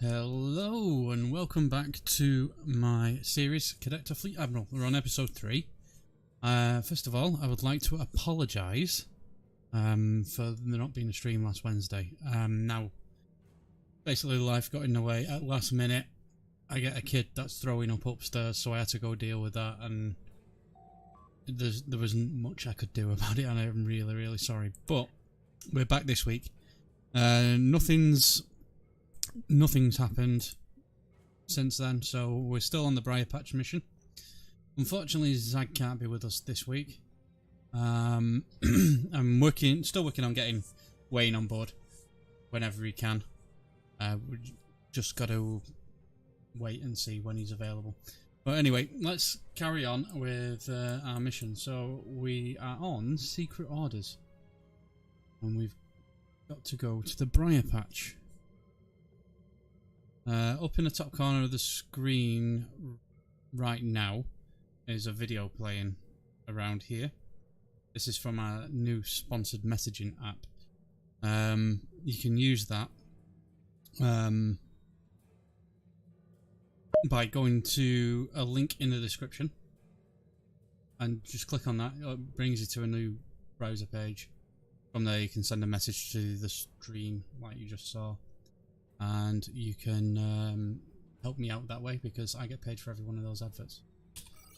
Hello and welcome back to my series Cadet to Fleet Admiral. We're on episode 3. First of all, I would like to apologise for there not being a stream last Wednesday. Now, basically life got in the way at last minute. I get a kid that's throwing up upstairs, so I had to go deal with that, and there wasn't much I could do about it, and I'm really sorry. But we're back this week. Nothing's happened since then, so we're still on the briar patch mission. Unfortunately, Zag can't be with us this week. I'm still working on getting Wayne on board whenever he can. We just got to wait and see when he's available. But anyway, let's carry on with our mission. So we are on secret orders, and we've got to go to the briar patch. Up in the top corner of the screen right now is a video playing around here. This is from our new sponsored messaging app. You can use that by going to a link in the description and just click on that. It brings you to a new browser page. From there you can send a message to the stream like you just saw. And you can help me out that way because I get paid for every one of those adverts.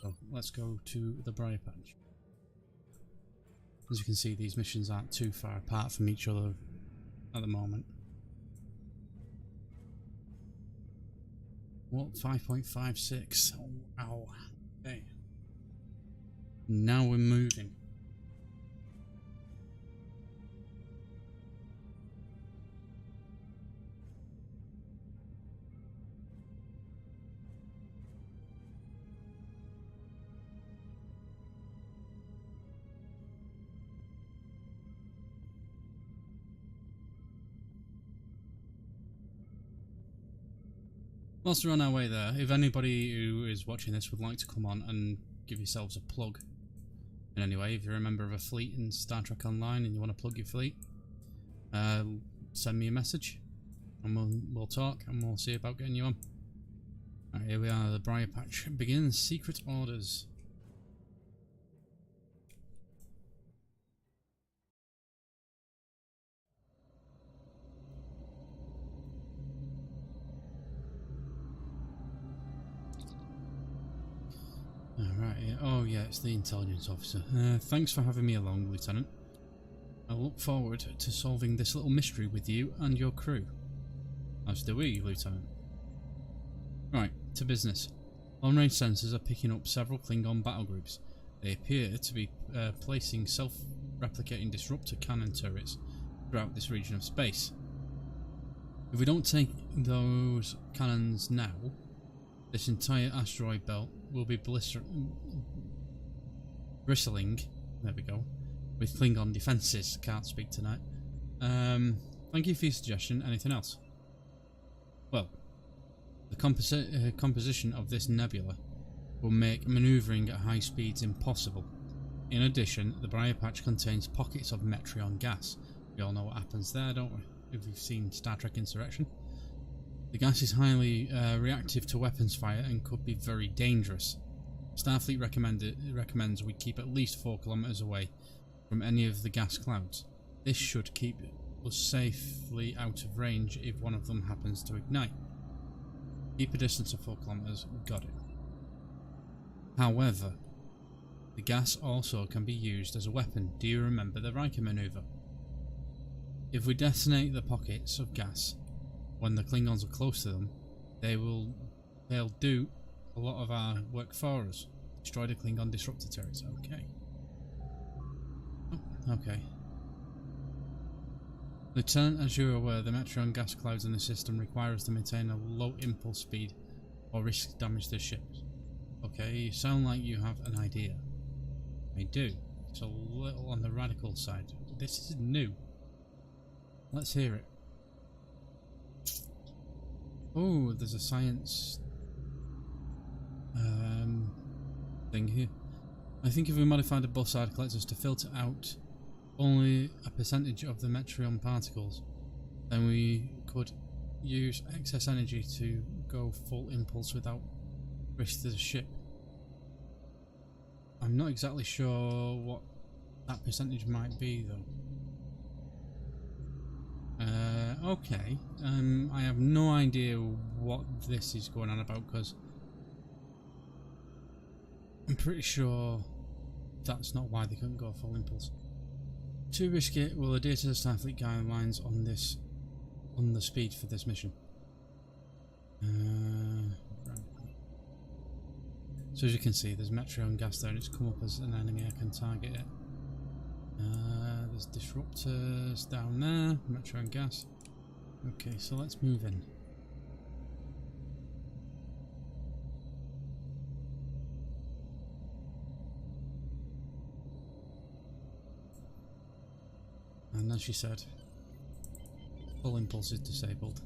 So let's go to the briar patch. As you can see, these missions aren't too far apart from each other at the moment. What? 5.56. Wow. Okay. Now we're moving. Whilst we're on our way there, if anybody who is watching this would like to come on and give yourselves a plug in any way, if you're a member of a fleet in Star Trek Online and you want to plug your fleet, send me a message and we'll talk and we'll see about getting you on. Alright, here we are, the briar patch. Begin secret orders. Alright, oh yeah, it's the intelligence officer. Thanks for having me along, Lieutenant. I look forward to solving this little mystery with you and your crew. As do we, Lieutenant. Right, to business. Long-range sensors are picking up several Klingon battle groups. They appear to be placing self-replicating disruptor cannon turrets throughout this region of space. If we don't take those cannons now, this entire asteroid belt will be bristling, there we go, with Klingon defences. Can't speak tonight. Thank you for your suggestion. Anything else? Well, the composition of this nebula will make manoeuvring at high speeds impossible. In addition, the briar patch contains pockets of Metreon gas. We all know what happens there, don't we? If we've seen Star Trek Insurrection. The gas is highly reactive to weapons fire and could be very dangerous. Starfleet recommends we keep at least 4 kilometers away from any of the gas clouds. This should keep us safely out of range if one of them happens to ignite. Keep a distance of 4 kilometers, got it. However, the gas also can be used as a weapon. Do you remember the Riker maneuver? If we detonate the pockets of gas when the Klingons are close to them, they'll do a lot of our work for us. Destroy the Klingon disruptor turrets. Okay. Oh, okay. Lieutenant, as you're aware, the Metreon gas clouds in the system require us to maintain a low impulse speed or risk damage to ships. Okay, you sound like you have an idea. I do. It's a little on the radical side. This is new. Let's hear it. Oh, there's a science thing here. I think if we modified the bullseye collectors to filter out only a percentage of the Metreon particles, then we could use excess energy to go full impulse without risk to the ship. I'm not exactly sure what that percentage might be though. Okay, I have no idea what this is going on about, because I'm pretty sure that's not why they couldn't go full impulse. Too risky. Will adhere to the Starfleet guidelines on the speed for this mission. Right. So as you can see, there's Metreon gas there, and it's come up as an enemy. I can target it. There's disruptors down there. Metreon gas. Okay, so let's move in. And as she said, full impulse is disabled.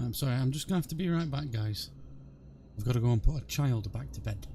I'm sorry, I'm just going to have to be right back, guys. I've got to go and put a child back to bed.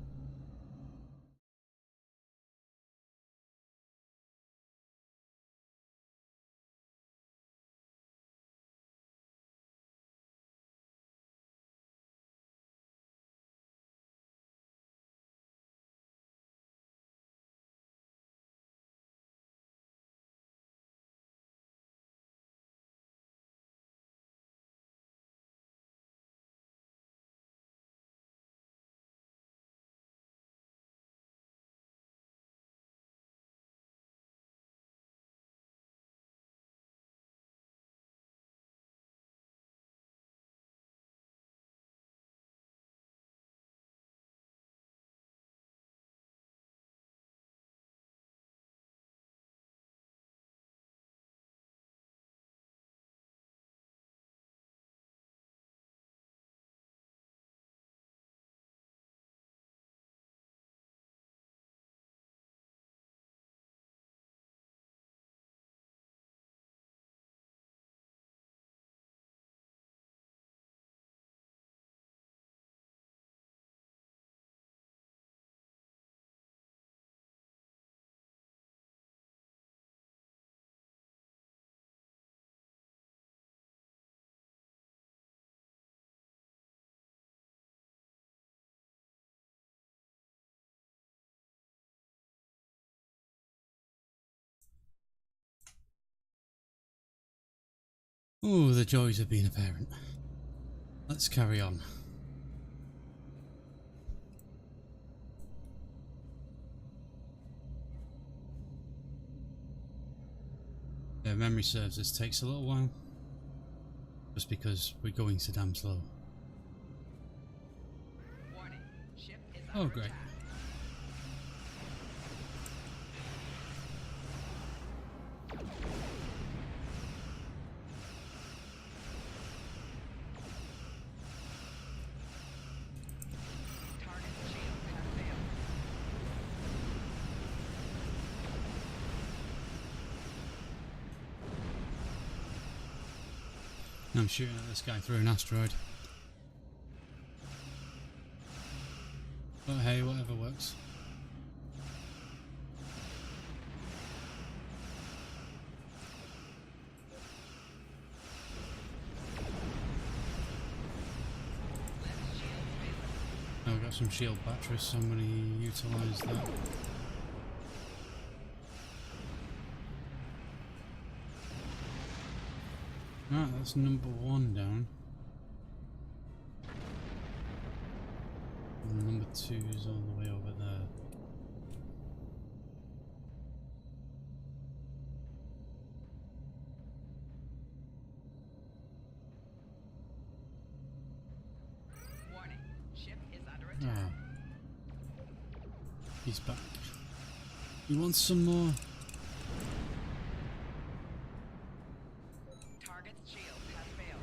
Ooh, the joys of being a parent. Let's carry on. If memory serves, this takes a little while. Just because we're going so damn slow. Warning. Ship is Oh, under great. attack. Target shield has failed. I'm shooting at this guy through an asteroid. But hey, whatever works. Now we've got some shield batteries, so I'm going to utilise that. Right, that's number one down. And number two is all the way over there. Warning. Ship is under attack. Ah, he's back. He wants some more. Target's shield has failed.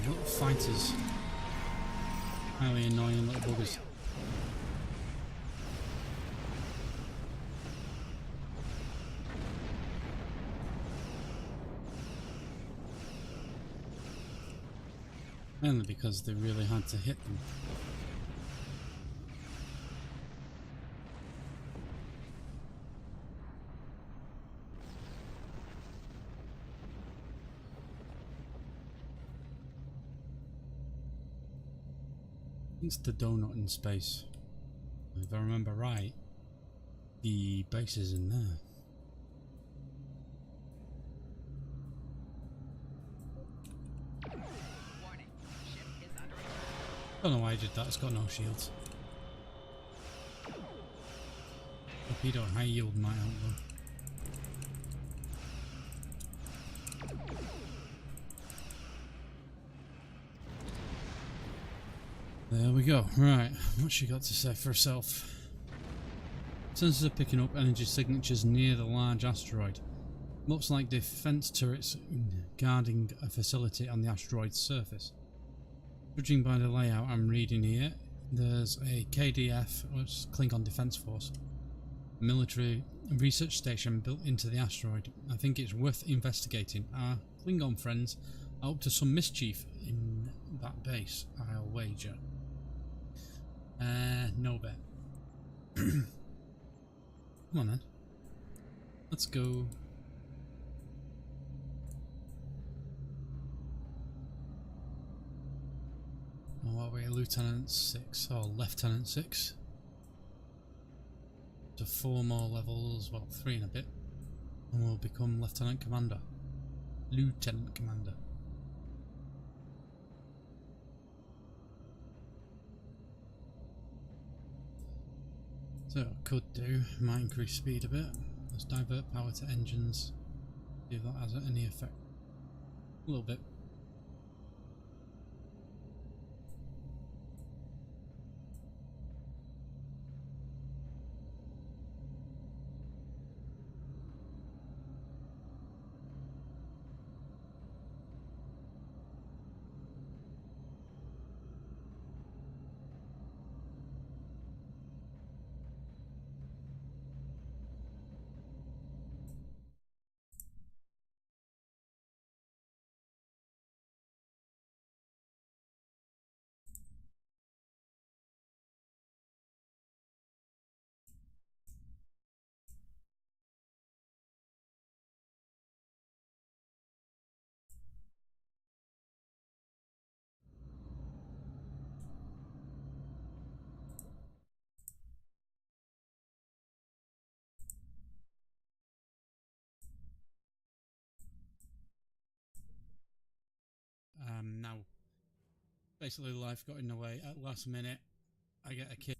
Little fighters. Highly annoying little buggers. Mainly because they're really hard to hit them. It's the donut in space. If I remember right, the base is in there. Warning. Ship is under attack. Don't know why I did that, it's got no shields. Torpedo high yield might help though. There we go. Right, what's she got to say for herself? Sensors are picking up energy signatures near the large asteroid. Looks like defense turrets guarding a facility on the asteroid's surface. Judging by the layout I'm reading here, there's a KDF, which is Klingon Defense Force, military research station built into the asteroid. I think it's worth investigating. Our Klingon friends are up to some mischief in that base, I'll wager. No bet. Come on then. Let's go. Oh, what are we? Lieutenant 6 or Lieutenant 6? So 4 more levels, well 3 in a bit, and we'll become Lieutenant Commander. Lieutenant Commander. So what I could do, might increase speed a bit. Let's divert power to engines, see if that has any effect. A little bit. Now, basically life got in the way at last minute. I get a kid.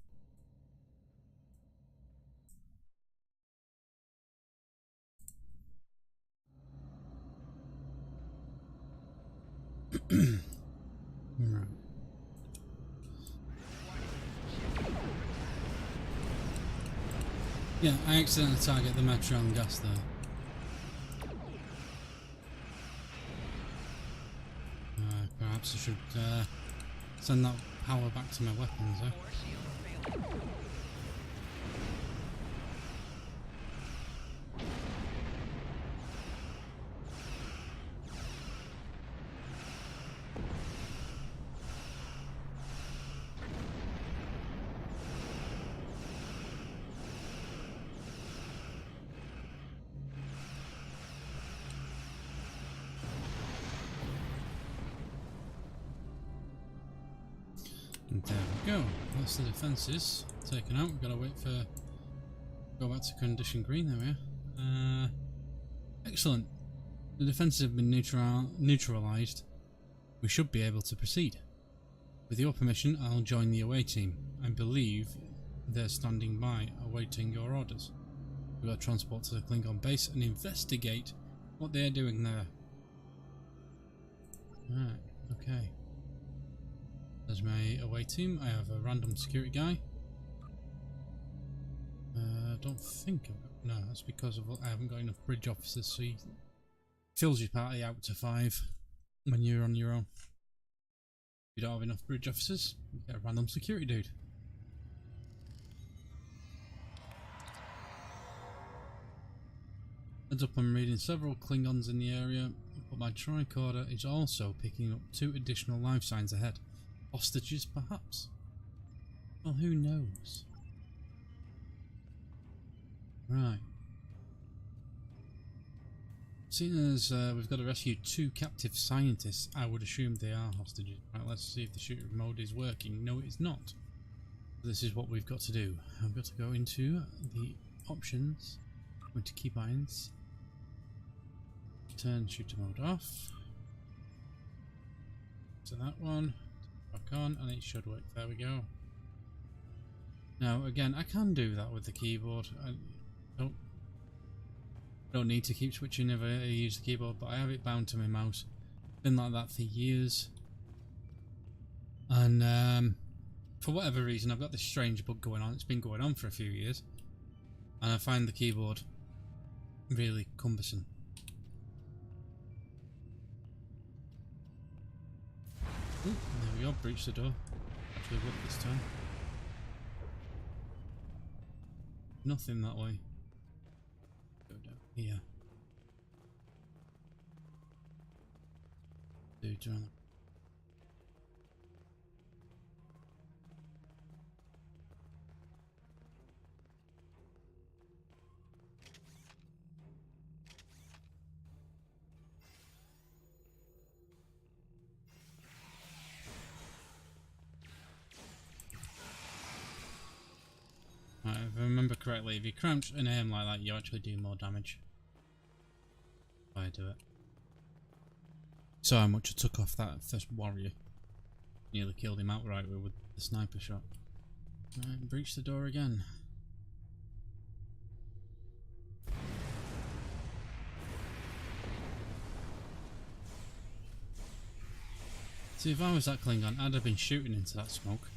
Right. Yeah, I accidentally target the Metron gas there. Perhaps I should send that power back to my weapons, eh? Core shields failing. And there we go. That's the defences taken out. We've got to wait for go back to condition green. There we are. Excellent. The defences have been neutralised. We should be able to proceed. With your permission, I'll join the away team. I believe they're standing by, awaiting your orders. We've got to transport to the Klingon base and investigate what they're doing there. Right. Okay. There's my away team. I have a random security guy. Don't think no, that's because of I haven't got enough bridge officers, so he fills your party out to 5 when you're on your own. you don't have enough bridge officers, you get a random security dude. Heads up, I'm reading several Klingons in the area, but my tricorder is also picking up 2 additional life signs ahead. Hostages, perhaps? Well, who knows? Right. Seeing as we've got to rescue 2 captive scientists, I would assume they are hostages. Right, let's see if the shooter mode is working. No, it is not. This is what we've got to do. I've got to go into the options, go into keybinds, turn shooter mode off. So that one, back on, and it should work. There we go. Now, again, I can do that with the keyboard. I don't need to keep switching if I use the keyboard, but I have it bound to my mouse. Been like that for years. And for whatever reason, I've got this strange bug going on. It's been going on for a few years. And I find the keyboard really cumbersome. Ooh, there we go, breach the door. Actually worked this time. Nothing that way. Go down here. Dude's around. Right, if I remember correctly, if you crouch and aim like that, you actually do more damage. Why I do it. So how much I took off that first warrior. Nearly killed him outright with the sniper shot. Right, breach the door again. See, if I was that Klingon, I'd have been shooting into that smoke.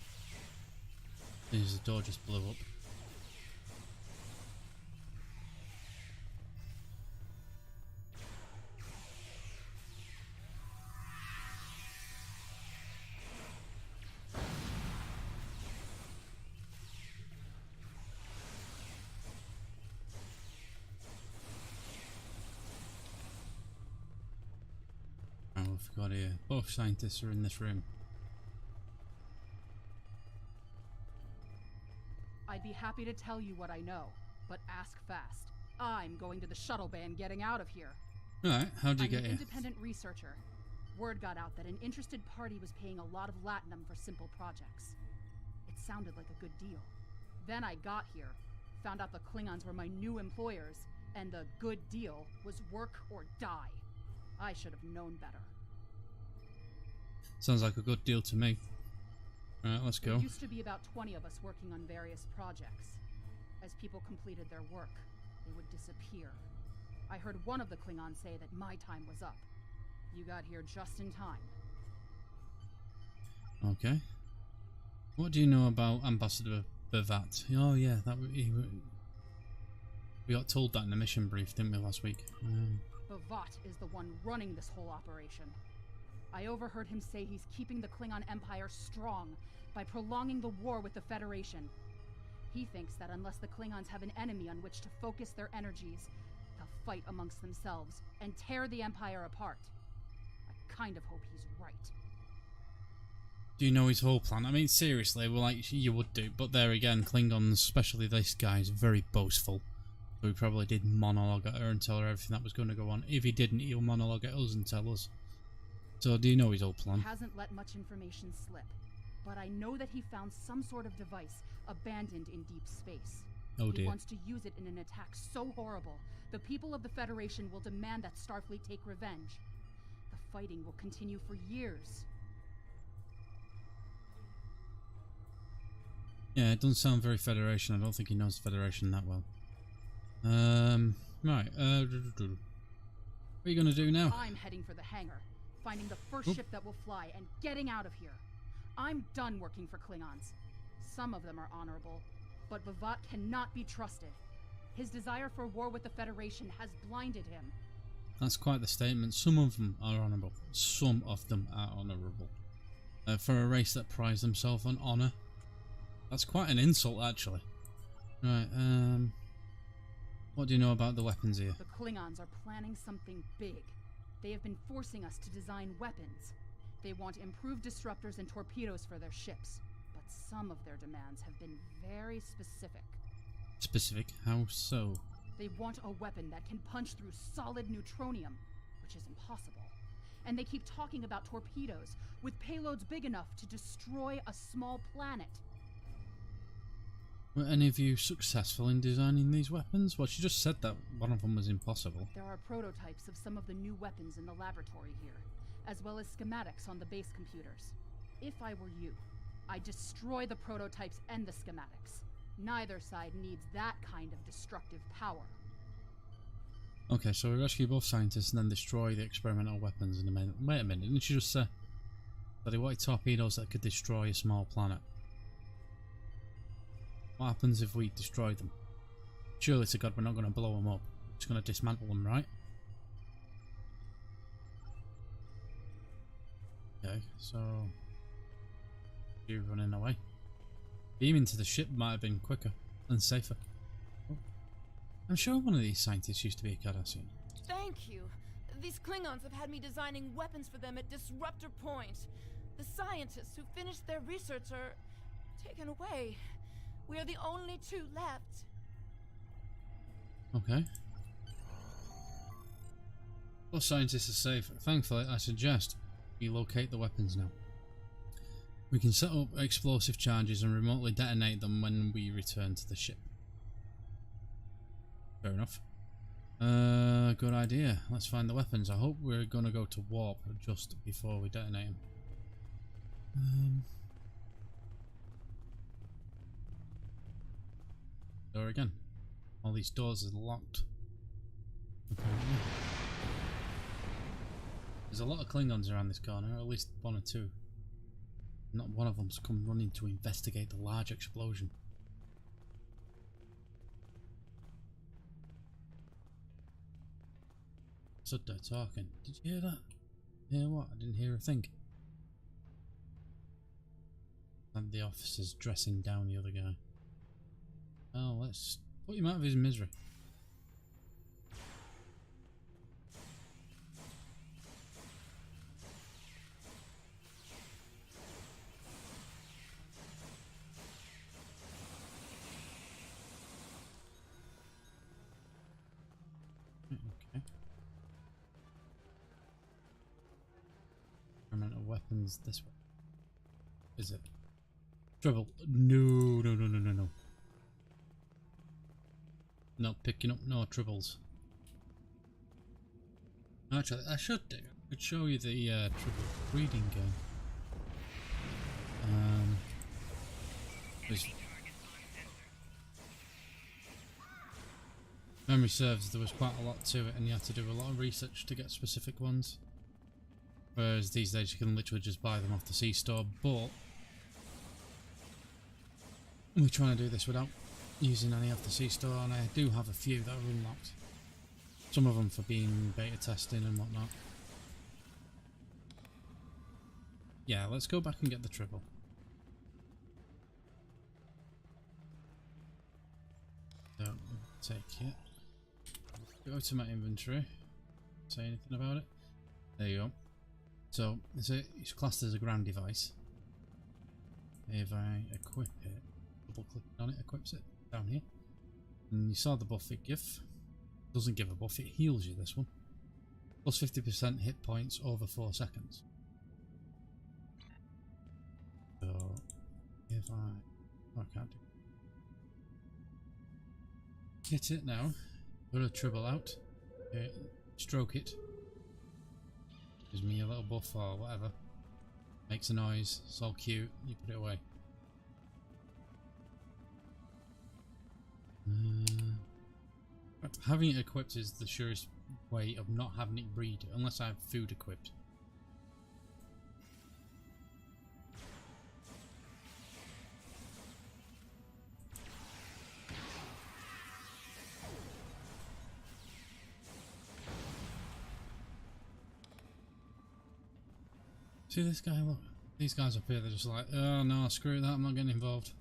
As the door just blew up. Oh, we've got here. Both scientists are in this room. I'd be happy to tell you what I know, but ask fast. I'm going to the shuttle bay and getting out of here. Alright, how'd you get I'm an here? independent researcher. Word got out that an interested party was paying a lot of latinum for simple projects. It sounded like a good deal. Then I got here, found out the Klingons were my new employers, and the good deal was work or die. I should have known better. Sounds like a good deal to me. Alright, let's go. There used to be about 20 of us working on various projects. As people completed their work, they would disappear. I heard one of the Klingons say that my time was up. You got here just in time. Okay. What do you know about Ambassador Bavat? Oh yeah, we got told that in the mission brief, didn't we, last week? Bavat is the one running this whole operation. I overheard him say he's keeping the Klingon Empire strong by prolonging the war with the Federation. He thinks that unless the Klingons have an enemy on which to focus their energies, they'll fight amongst themselves and tear the Empire apart. I kind of hope he's right. Do you know his whole plan? I mean, seriously, well, like, you would do, but there again, Klingons, especially this guy, is very boastful. So he probably did monologue at her and tell her everything that was going to go on. If he didn't, he'll monologue at us and tell us. So do you know his whole plan? He hasn't let much information slip, but I know that he found some sort of device abandoned in deep space. Oh dear. He wants to use it in an attack so horrible, the people of the Federation will demand that Starfleet take revenge. The fighting will continue for years. Yeah, it doesn't sound very Federation. I don't think he knows the Federation that well. Right. What are you going to do now? I'm heading for the hangar, finding the first ship that will fly, and getting out of here. I'm done working for Klingons. Some of them are honorable, but Bavat cannot be trusted. His desire for war with the Federation has blinded him. That's quite the statement. Some of them are honourable. Some of them are honourable. for a race that prides themselves on honour. That's quite an insult, actually. Right, what do you know about the weapons here? The Klingons are planning something big. They have been forcing us to design weapons. They want improved disruptors and torpedoes for their ships. But some of their demands have been very specific. Specific? How so? They want a weapon that can punch through solid neutronium, which is impossible. And they keep talking about torpedoes, with payloads big enough to destroy a small planet. Were any of you successful in designing these weapons? Well, she just said that one of them was impossible. There are prototypes of some of the new weapons in the laboratory here, as well as schematics on the base computers. If I were you, I'd destroy the prototypes and the schematics. Neither side needs that kind of destructive power. Okay, so we rescue both scientists and then destroy the experimental weapons in a minute. Wait a minute, didn't she just say that they wanted torpedoes that could destroy a small planet? What happens if we destroy them? Surely to God we're not going to blow them up. We're just going to dismantle them, right? Okay, so... you running away. Beaming to the ship might have been quicker and safer. Oh. I'm sure one of these scientists used to be a Cardassian. Thank you. These Klingons have had me designing weapons for them at Disruptor Point. The scientists who finished their research are taken away. We are the only two left. Okay. Well, scientists are safe. Thankfully, I suggest we locate the weapons now. We can set up explosive charges and remotely detonate them when we return to the ship. Fair enough. Good idea. Let's find the weapons. I hope we're going to go to warp just before we detonate them. Door again. All these doors are locked. Apparently. There's a lot of Klingons around this corner, at least one or two. Not one of them's come running to investigate the large explosion. Stood there talking. Did you hear that? Hear what? I didn't hear a thing. And the officer's dressing down the other guy. Oh, let's put him out of his misery. Okay. Experimental weapons this way. Is it? Trouble. No. Not picking up no troubles. Actually, I should do. I could show you the trouble reading game. Memory serves, there was quite a lot to it, and you had to do a lot of research to get specific ones. Whereas these days you can literally just buy them off the C-store, but we're trying to do this without using any of the C-store, and I do have a few that are unlocked. Some of them for being beta testing and whatnot. Yeah, let's go back and get the triple. Don't take it. Go to my inventory. Say anything about it? There you go. So it's classed as a ground device. If I equip it, double click on it, equips it down here. And you saw the buff it gives. Doesn't give a buff, it heals you, this one. Plus 50% hit points over 4 seconds. So if I can't do it. Hit it now. Put a triple out. Stroke it. Gives me a little buff or whatever. Makes a noise. It's all cute. You put it away. Having it equipped is the surest way of not having it breed, unless I have food equipped. See this guy, look. These guys up here, they're just like, oh no, screw that, I'm not getting involved.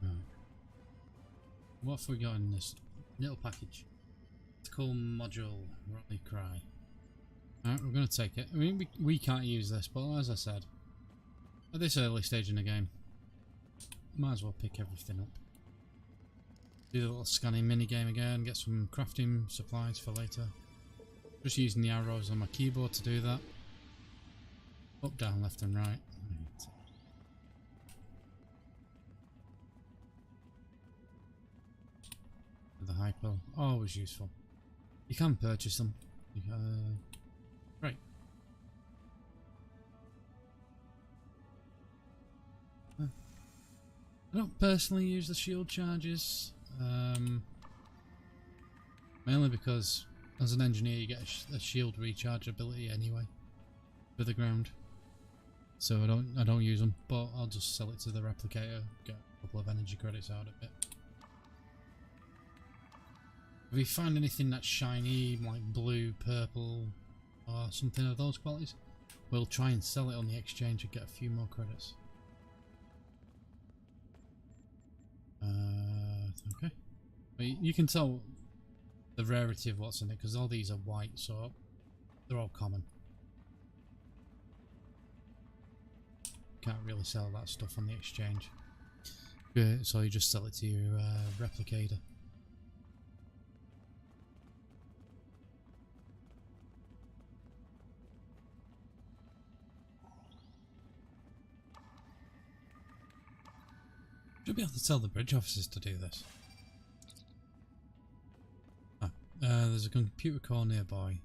Right. What have we got in this little package? Tactical module, Raleigh Cry. Alright, we're going to take it. I mean, we can't use this, but as I said, at this early stage in the game, might as well pick everything up. Do the little scanning mini game again, get some crafting supplies for later. Just using the arrows on my keyboard to do that. Up, down, left and right. The hypo, always useful. You can purchase them. Right. I don't personally use the shield charges, mainly because as an engineer you get a shield recharge ability anyway for the ground, so I don't use them. But I'll just sell it to the replicator, get a couple of energy credits out of it. If we find anything that's shiny, like blue, purple, or something of those qualities, we'll try and sell it on the exchange and get a few more credits. Okay. But you can tell the rarity of what's in it because all these are white, so they're all common. Can't really sell that stuff on the exchange. So you just sell it to your replicator. Should be able to tell the bridge officers to do this. There's a computer core nearby.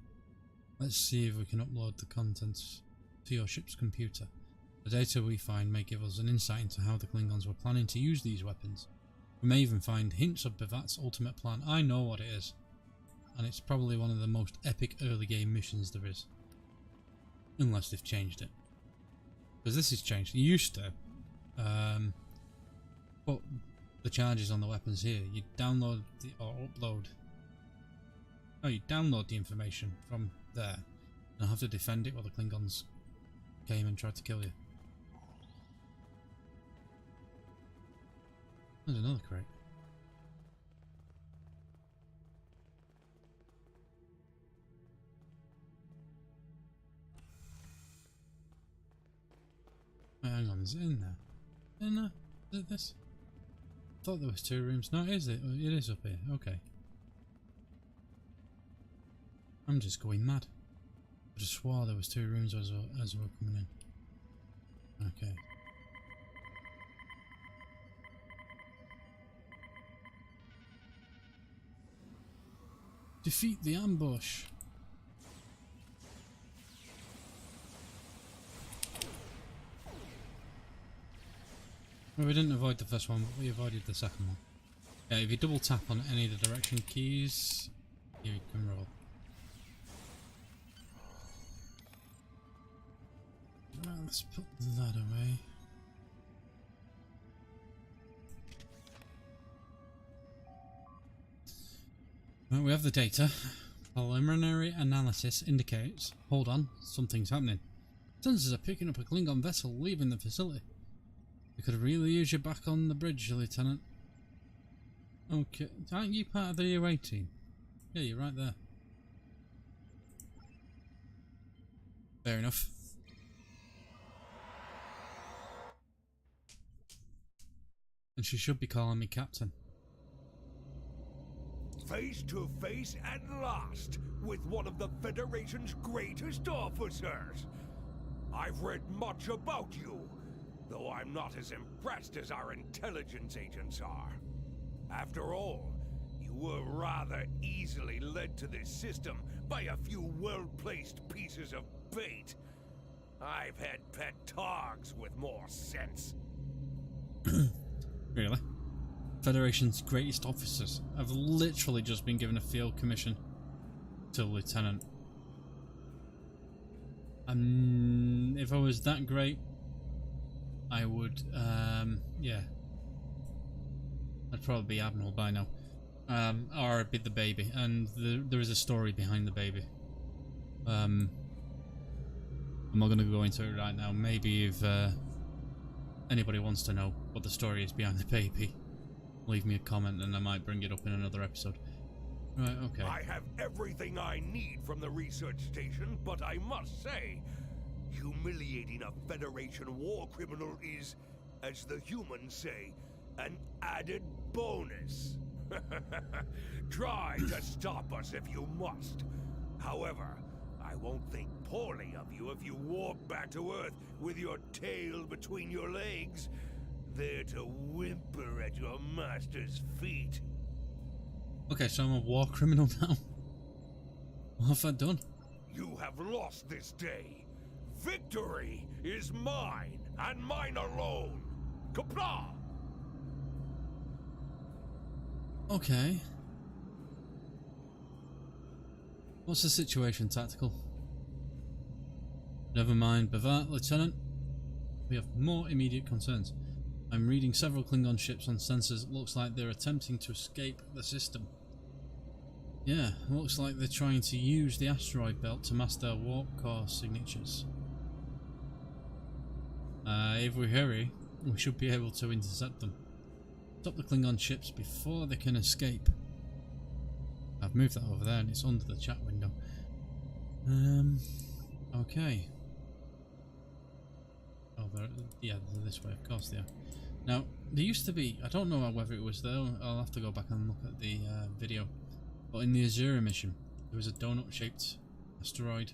Let's see if we can upload the contents to your ship's computer. The data we find may give us an insight into how the Klingons were planning to use these weapons. We may even find hints of Bivat's ultimate plan. I know what it is, and it's probably one of the most epic early game missions there is. Unless they've changed it. Because this has changed. You used to put the charges on the weapons here. You download or upload. Oh, you download the information from there and have to defend it while the Klingons came and tried to kill you. There's another crate. Wait, hang on, is it in there? In there? Is it this? I thought there was 2 rooms. No, is it? It is up here. Okay. I'm just going mad. I just swore there was 2 rooms as we were coming in. Okay. Defeat the ambush. Well, we didn't avoid the first one, but we avoided the second one. Yeah, if you double tap on any of the direction keys, you can roll. Right, let's put that away. Well, we have the data. Preliminary analysis indicates... Hold on, something's happening. Sensors are picking up a Klingon vessel leaving the facility. We could really use you back on the bridge, Lieutenant. Okay, aren't you part of the UA team? Yeah, you're right there. Fair enough. And she should be calling me Captain. Face to face at last with one of the Federation's greatest officers. I've read much about you, though I'm not as impressed as our intelligence agents are. After all, you were rather easily led to this system by a few well-placed pieces of bait. I've had pet dogs with more sense. Really? Federation's greatest officers have literally just been given a field commission to Lieutenant. If I was that great, I would, yeah. I'd probably be Admiral by now. Or I'd be the baby. And there is a story behind the baby. I'm not going to go into it right now. Maybe if anybody wants to know what the story is behind the baby, leave me a comment and I might bring it up in another episode. Right, okay. I have everything I need from the research station, but I must say, humiliating a Federation war criminal is, as the humans say, an added bonus. Try to stop us if you must. However, I won't think poorly of you if you walk back to Earth with your tail between your legs, there to whimper at your master's feet. Okay, so I'm a war criminal now. What have I done? You have lost this day. Victory is mine, and mine alone. Kapla! Okay. What's the situation, Tactical? Never mind, Bavat, Lieutenant. We have more immediate concerns. I'm reading several Klingon ships on sensors. It looks like they're attempting to escape the system. Yeah, looks like they're trying to use the asteroid belt to mask their warp core signatures. If we hurry, we should be able to intercept them. Stop the Klingon ships before they can escape. I've moved that over there and it's under the chat window. Okay. Oh, yeah, they're this way, of course they are. Now, there used to be, I don't know whether it was there, I'll have to go back and look at the video. But in the Azura mission, there was a donut-shaped asteroid.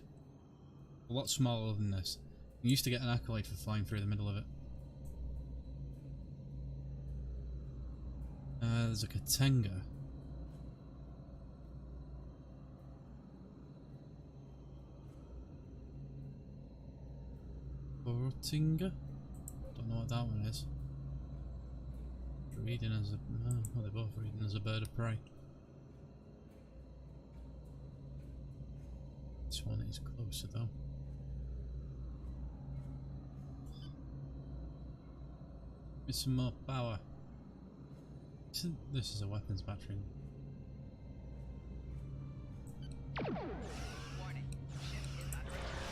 A lot smaller than this. You used to get an accolade for flying through the middle of it. There's a Katenga. Borotinga? Don't know what that one is. Reading as a... well, they're both reading as a bird of prey. This one is closer though. With some more power. This is a weapons battery. Warning. Ship is under attack.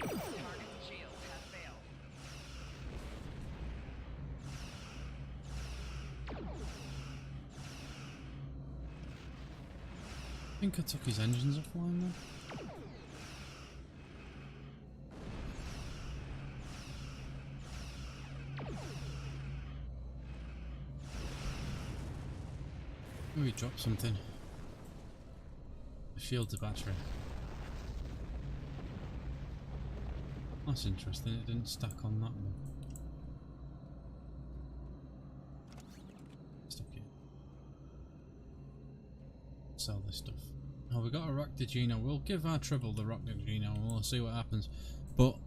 Target shields have failed. I think I took his engines offline then. Oh, he dropped something. The shield's a battery. That's interesting, it didn't stack on that one. Stuck it. Sell this stuff. Oh, we got a Rakdagino. We'll give our Tribble the Rakdagino and we'll see what happens. But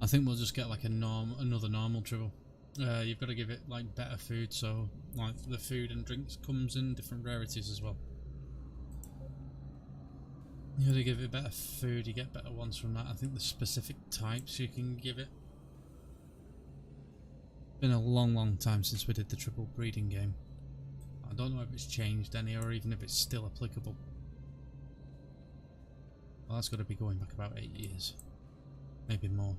I think we'll just get like another normal Tribble. You've got to give it like better food, so like the food and drinks comes in different rarities as well. You got to give it better food, you get better ones from that. I think the specific types you can give it. Been a long time since we did the triple breeding game. I don't know if it's changed any or even if it's still applicable. Well, that's got to be going back about 8 years, maybe more.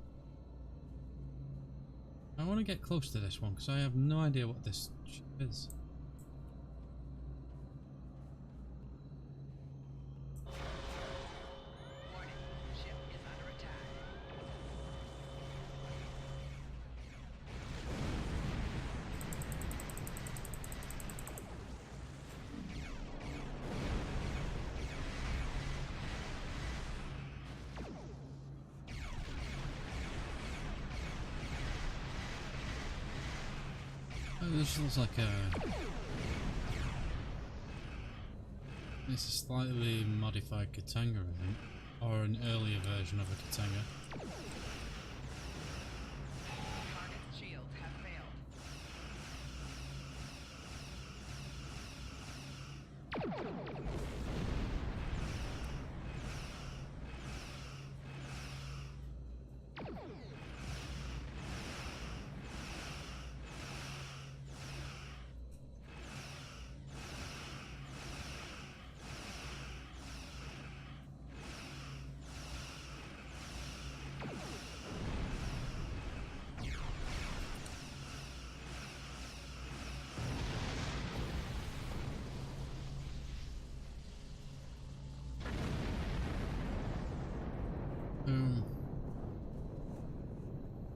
I want to get close to this one because I have no idea what this ship is. Warning. Ship is under attack. This looks like a... It's a slightly modified Katanga, I think. Or an earlier version of a Katanga. Target shields have failed.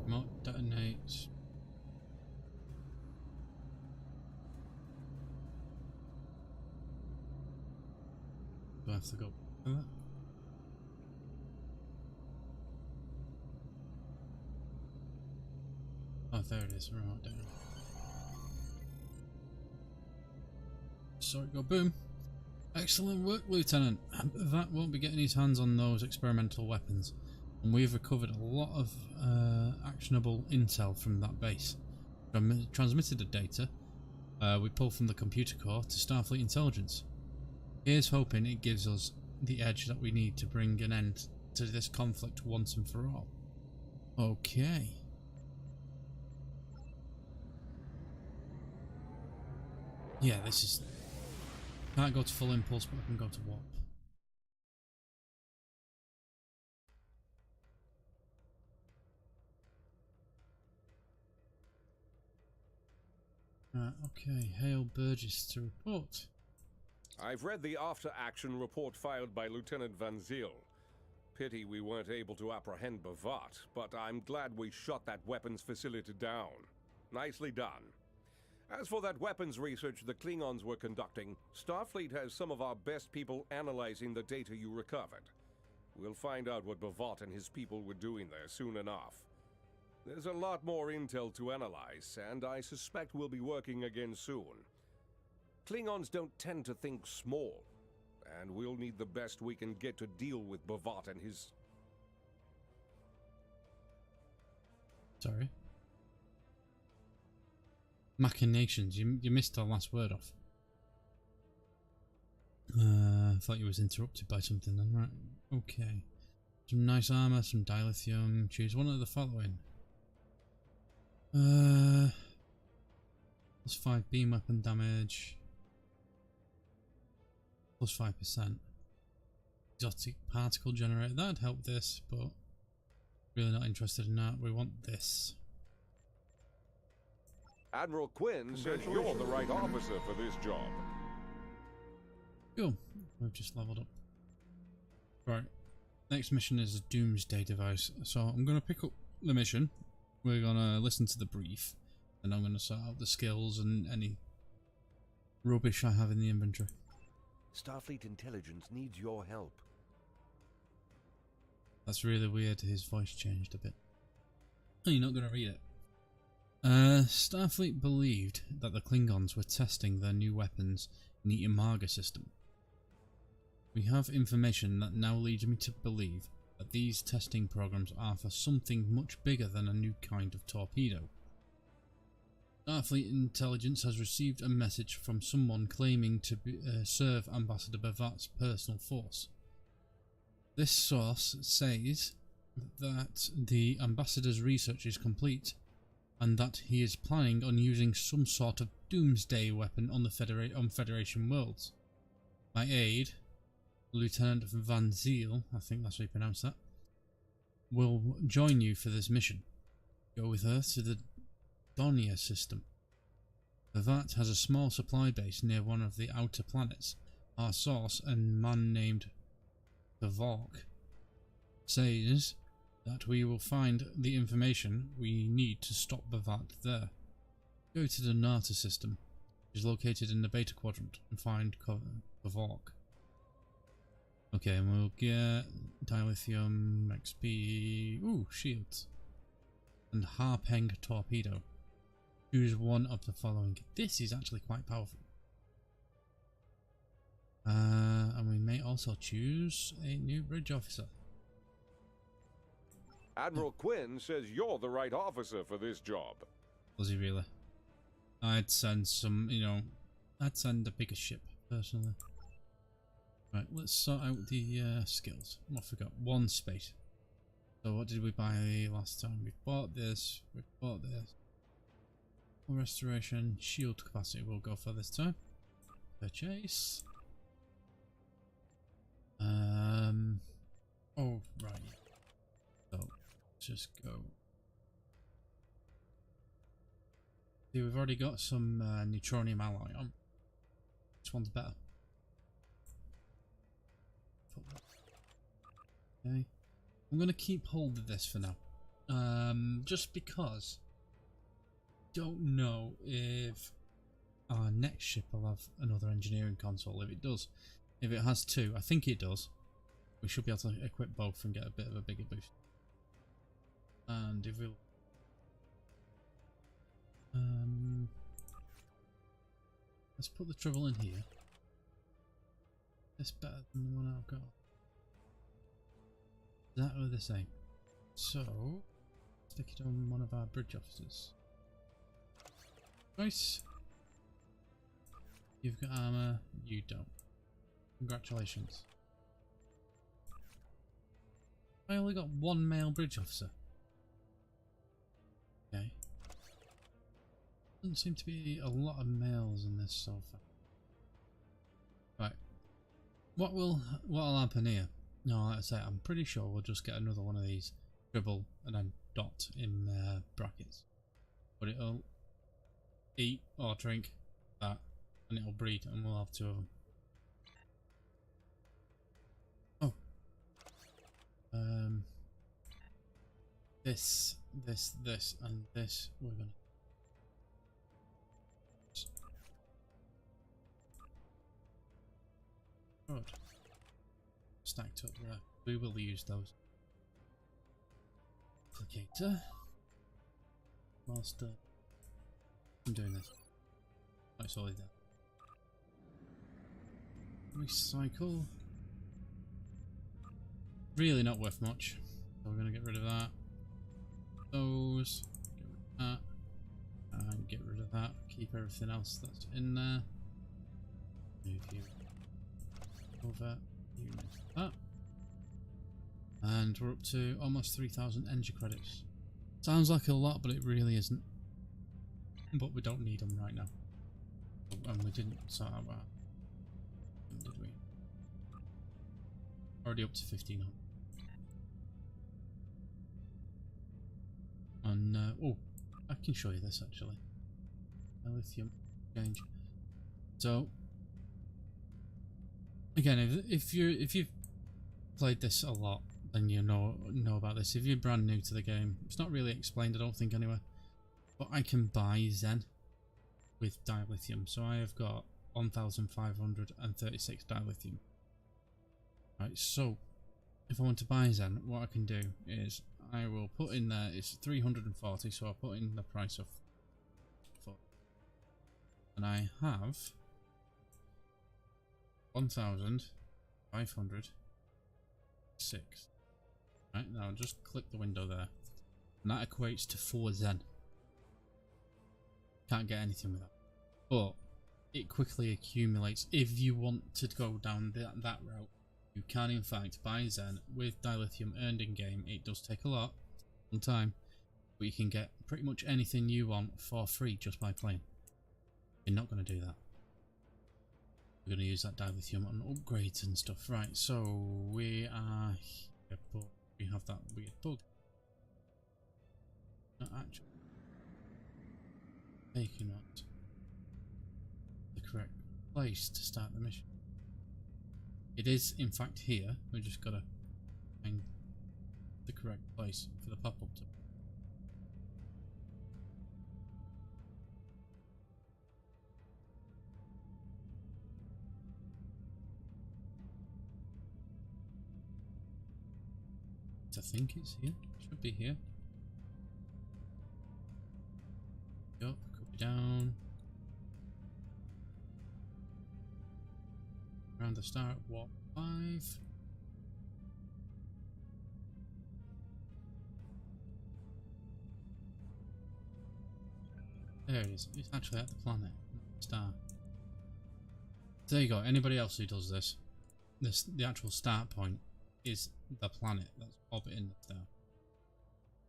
Remote detonates. Do I have to go for that? Oh, there it is. Remote detonator. Saw it go boom. Excellent work, Lieutenant. That won't be getting his hands on those experimental weapons. And we've recovered a lot of actionable intel from that base. Transmitted the data we pulled from the computer core to Starfleet intelligence. Here's hoping it gives us the edge that we need to bring an end to this conflict once and for all. Okay. Yeah, this is... Can't go to full impulse, but I can go to warp. Okay, Hale Burgess to report. I've read the after-action report filed by Lieutenant Van Zyl. Pity we weren't able to apprehend Bavat, but I'm glad we shot that weapons facility down. Nicely done. As for that weapons research the Klingons were conducting, Starfleet has some of our best people analyzing the data you recovered. We'll find out what Bavat and his people were doing there soon enough. There's a lot more intel to analyze, and I suspect we'll be working again soon. Klingons don't tend to think small, and we'll need the best we can get to deal with Bavat and his... Sorry. Machinations. You missed the last word off. I thought you was interrupted by something then, right? Okay. Some nice armor, some dilithium. Choose one of the following. Plus 5 beam weapon damage. Plus 5%. Exotic particle generator. That'd help this, but really not interested in that. We want this. Admiral Quinn says you're the right officer for this job. Cool. We've just leveled up. Right. Next mission is a doomsday device. So I'm going to pick up the mission. We're going to listen to the brief. And I'm going to sort out the skills and any rubbish I have in the inventory. Starfleet intelligence needs your help. That's really weird. His voice changed a bit. Oh, you're not going to read it. Starfleet believed that the Klingons were testing their new weapons in the Imaga system. We have information that now leads me to believe that these testing programs are for something much bigger than a new kind of torpedo. Starfleet intelligence has received a message from someone claiming to serve Ambassador Bavat's personal force. This source says that the ambassador's research is complete and that he is planning on using some sort of doomsday weapon on the Federation worlds. My aide, Lieutenant Van Zyl, I think that's how you pronounce that, will join you for this mission. Go with her to the Donia system. Bavat has a small supply base near one of the outer planets. Our source, a man named T0lval, says that we will find the information we need to stop Bavat there. Go to the Nata system, which is located in the Beta Quadrant, and find T0lval. Okay, and we'll get dilithium, XP, shields, and Harpeng torpedo. Choose one of the following. This is actually quite powerful. And we may also choose a new bridge officer. Admiral Quinn says you're the right officer for this job. Was he really? I'd send some, I'd send a bigger ship, personally. Right, let's sort out the skills. I forgot. One space. So what did we buy last time? We bought this, we bought this. Restoration, shield capacity we'll go for this time. Purchase. Oh, right. So, just go. See, we've already got some neutronium alloy on. Which one's better? Okay. I'm going to keep hold of this for now. Just because don't know if our next ship will have another engineering console. If it does, if it has two, I think it does, we should be able to equip both and get a bit of a bigger boost. And if we'll let's put the trouble in here. It's better than the one I've got. Exactly the same. So stick it on one of our bridge officers. Nice. You've got armor, you don't. Congratulations. I only got one male bridge officer. Okay. Doesn't seem to be a lot of males in this so far. Right. What'll happen here? No, like I say, I'm pretty sure we'll just get another one of these dribble and then dot in brackets. But it'll eat or drink that and it'll breed and we'll have two of them. Oh. This, and this we're gonna good. Stacked up there. We will use those. Applicator. Whilst I'm doing this. That's all I did. Recycle. Really not worth much. So we're gonna get rid of that. Those. Get rid of that. And get rid of that. Keep everything else that's in there. Move you over. You move that. And we're up to almost 3,000 engine credits. Sounds like a lot, but it really isn't. But we don't need them right now. And we didn't sort out that. Did we? Already up to 1,500. And oh, I can show you this actually. Lithium exchange. So again, if you've played this a lot, then you know about this. If you're brand new to the game, it's not really explained, I don't think anyway. But I can buy Zen with dilithium, so I have got 1,536 dilithium. Right, so if I want to buy Zen, what I can do is I will put in there, it's 340, so I'll put in the price of 4. And I have 1,506. Right, now just click the window there. And that equates to 4 Zen. Can't get anything with that. But it quickly accumulates. If you want to go down that route, you can in fact buy Zen with dilithium earned in game. It does take a long time, but you can get pretty much anything you want for free just by playing. You're not going to do that. We're going to use that dilithium on upgrades and stuff. Right, so we are here, but we have that weird bug. Not actually taking us the correct place to start the mission. It is in fact here. We just got to find the correct place for the pop-up to. I think it's here. Should be here. Up, copy down. Around the start, warp 5. There it is. It's actually at the planet, not the star. There you go. Anybody else who does this, the actual start point is the planet that's orbiting the star.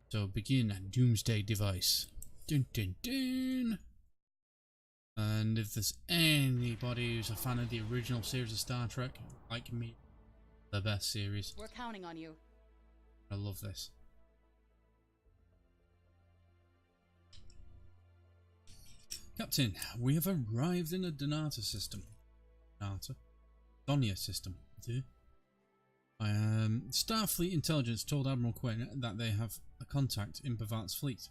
So begin at Doomsday device. Dun dun dun. And if there's anybody who's a fan of the original series of Star Trek, like me, the best series. We're counting on you. I love this. Captain, we have arrived in the Donata system. Donia system. Starfleet intelligence told Admiral Quinn that they have a contact in Bavat's fleet,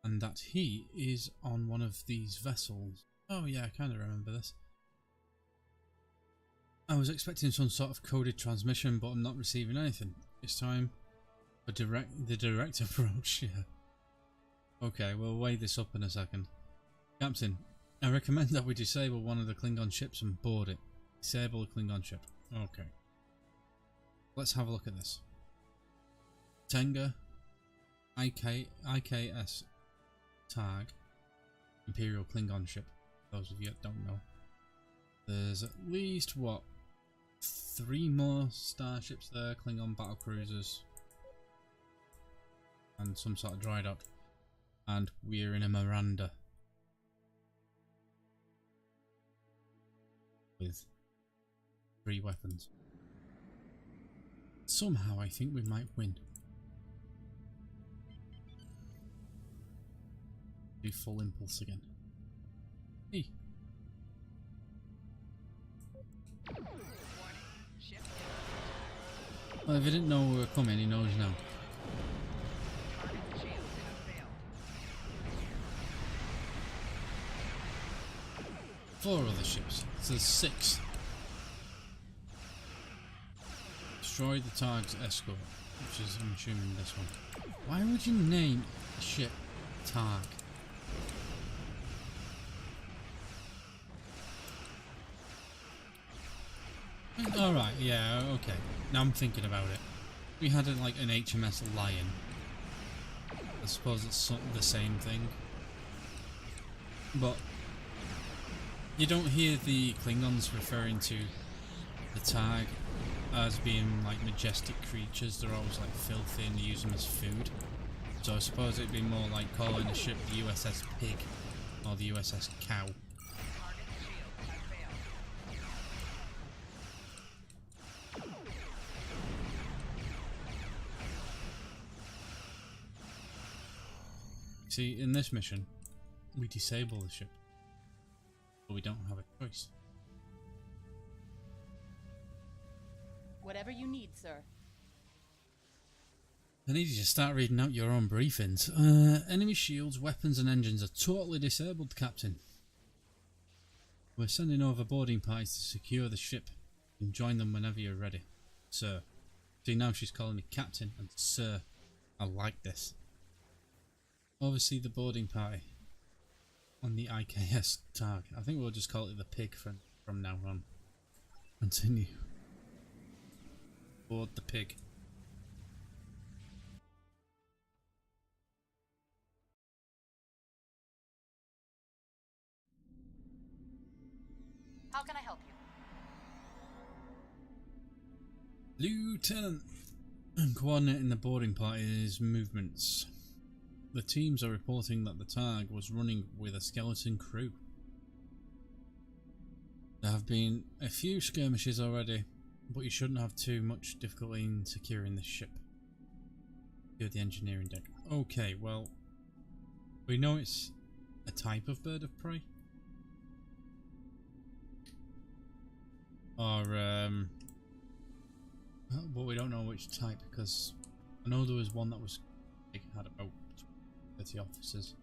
and that he is on one of these vessels. Oh yeah, I kind of remember this. I was expecting some sort of coded transmission, but I'm not receiving anything. It's time for the direct approach. Yeah. Okay, we'll weigh this up in a second. Captain, I recommend that we disable one of the Klingon ships and board it. Disable a Klingon ship. Okay. Let's have a look at this. Tenga, IKS tag, Imperial Klingon ship. Those of you that don't know. There's at least, what, 3 more starships there, Klingon battle cruisers. And some sort of dry dock. And we're in a Miranda. With 3 weapons. Somehow I think we might win. Do full impulse again. Hey. Well, if he didn't know we were coming, he knows now. Target's shield has failed. 4 other ships. So there's 6. Destroy the Targ's escort, which is, I'm assuming, this one. Why would you name a ship Targ? Alright, yeah, okay. Now I'm thinking about it. We had like an HMS Lion. I suppose it's the same thing. But you don't hear the Klingons referring to the Targ as being like majestic creatures. They're always like filthy and they use them as food. So I suppose it'd be more like calling a ship the USS Pig or the USS Cow. Target's shield has failed. See, in this mission, we disable the ship, but we don't have a choice. Whatever you need, sir. I need you to start reading out your own briefings. Enemy shields, weapons and engines are totally disabled, Captain. We're sending over boarding parties to secure the ship. You can join them whenever you're ready. Sir. See, now she's calling me Captain and Sir. I like this. Oversee the boarding party on the IKS Targ. I think we'll just call it the Pig from now on. Continue. Board the Pig. How can I help you? Lieutenant, I'm coordinating the boarding party's movements. The teams are reporting that the Targ was running with a skeleton crew. There have been a few skirmishes already, but you shouldn't have too much difficulty in securing the ship. Secure the engineering deck. Okay, well, we know it's a type of bird of prey. Or, but we don't know which type, because I know there was one that was had about 30 officers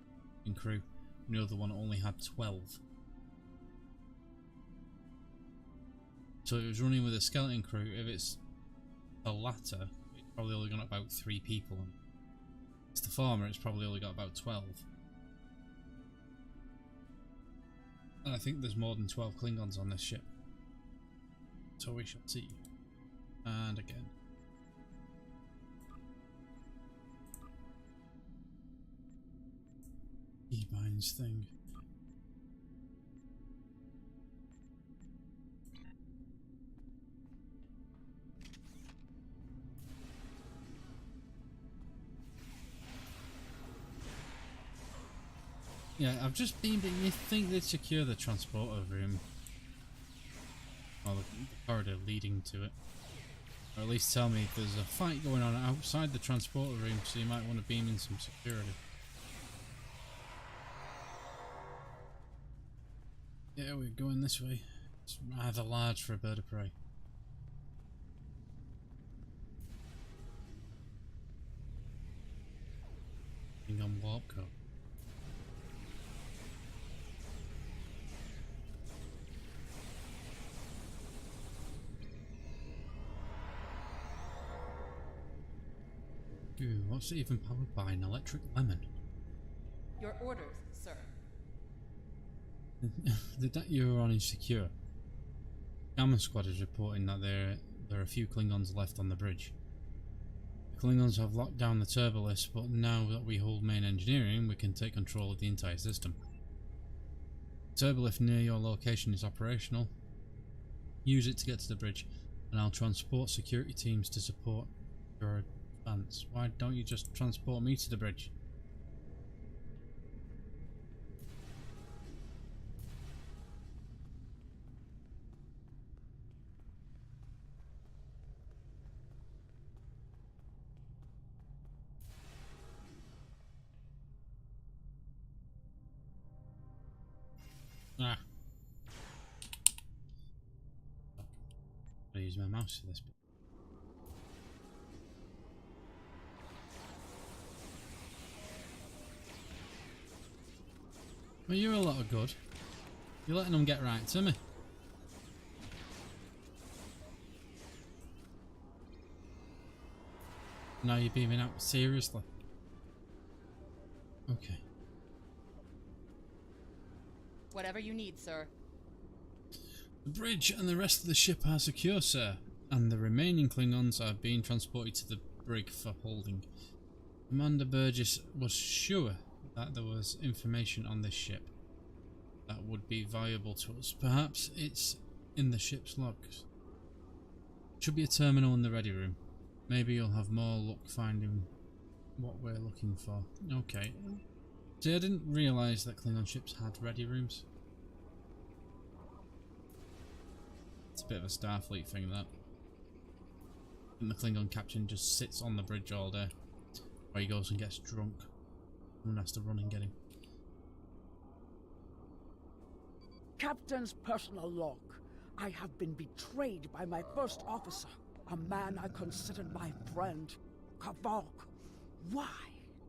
in crew, and the other one only had 12. So it was running with a skeleton crew. If it's the latter, it's probably only got about 3 people. And if it's the former, it's probably only got about 12. And I think there's more than 12 Klingons on this ship. So we shall see. And again. E-binds thing. Yeah, I've just beamed it. You think they'd secure the transporter room? Or the corridor leading to it. Or at least tell me if there's a fight going on outside the transporter room, so you might want to beam in some security. Yeah, we're going this way. It's rather large for a bird of prey. Klingon warp code. Ooh, what's it even powered by? An electric lemon? Your orders, sir. The deck you're on is secure. Gamma Squad is reporting that there are a few Klingons left on the bridge. The Klingons have locked down the Turbo-lift, but now that we hold main engineering, we can take control of the entire system. The Turbo-lift near your location is operational. Use it to get to the bridge, and I'll transport security teams to support your advance. Why don't you just transport me to the bridge? Ah. I'll use my mouse for this bit. Well, you're a lot of good. You're letting them get right to me. Now you're beaming out seriously. Okay. Whatever you need, sir. The bridge and the rest of the ship are secure, sir, and the remaining Klingons are being transported to the brig for holding. Commander Burgess was sure that there was information on this ship that would be valuable to us. Perhaps it's in the ship's logs. Should be a terminal in the ready room. Maybe you'll have more luck finding what we're looking for. Okay. See, I didn't realise that Klingon ships had ready rooms. It's a bit of a Starfleet thing, that. And the Klingon captain just sits on the bridge all day, where he goes and gets drunk. Someone has to run and get him. Captain's personal log. I have been betrayed by my first officer, a man I considered my friend, Kavok. Why?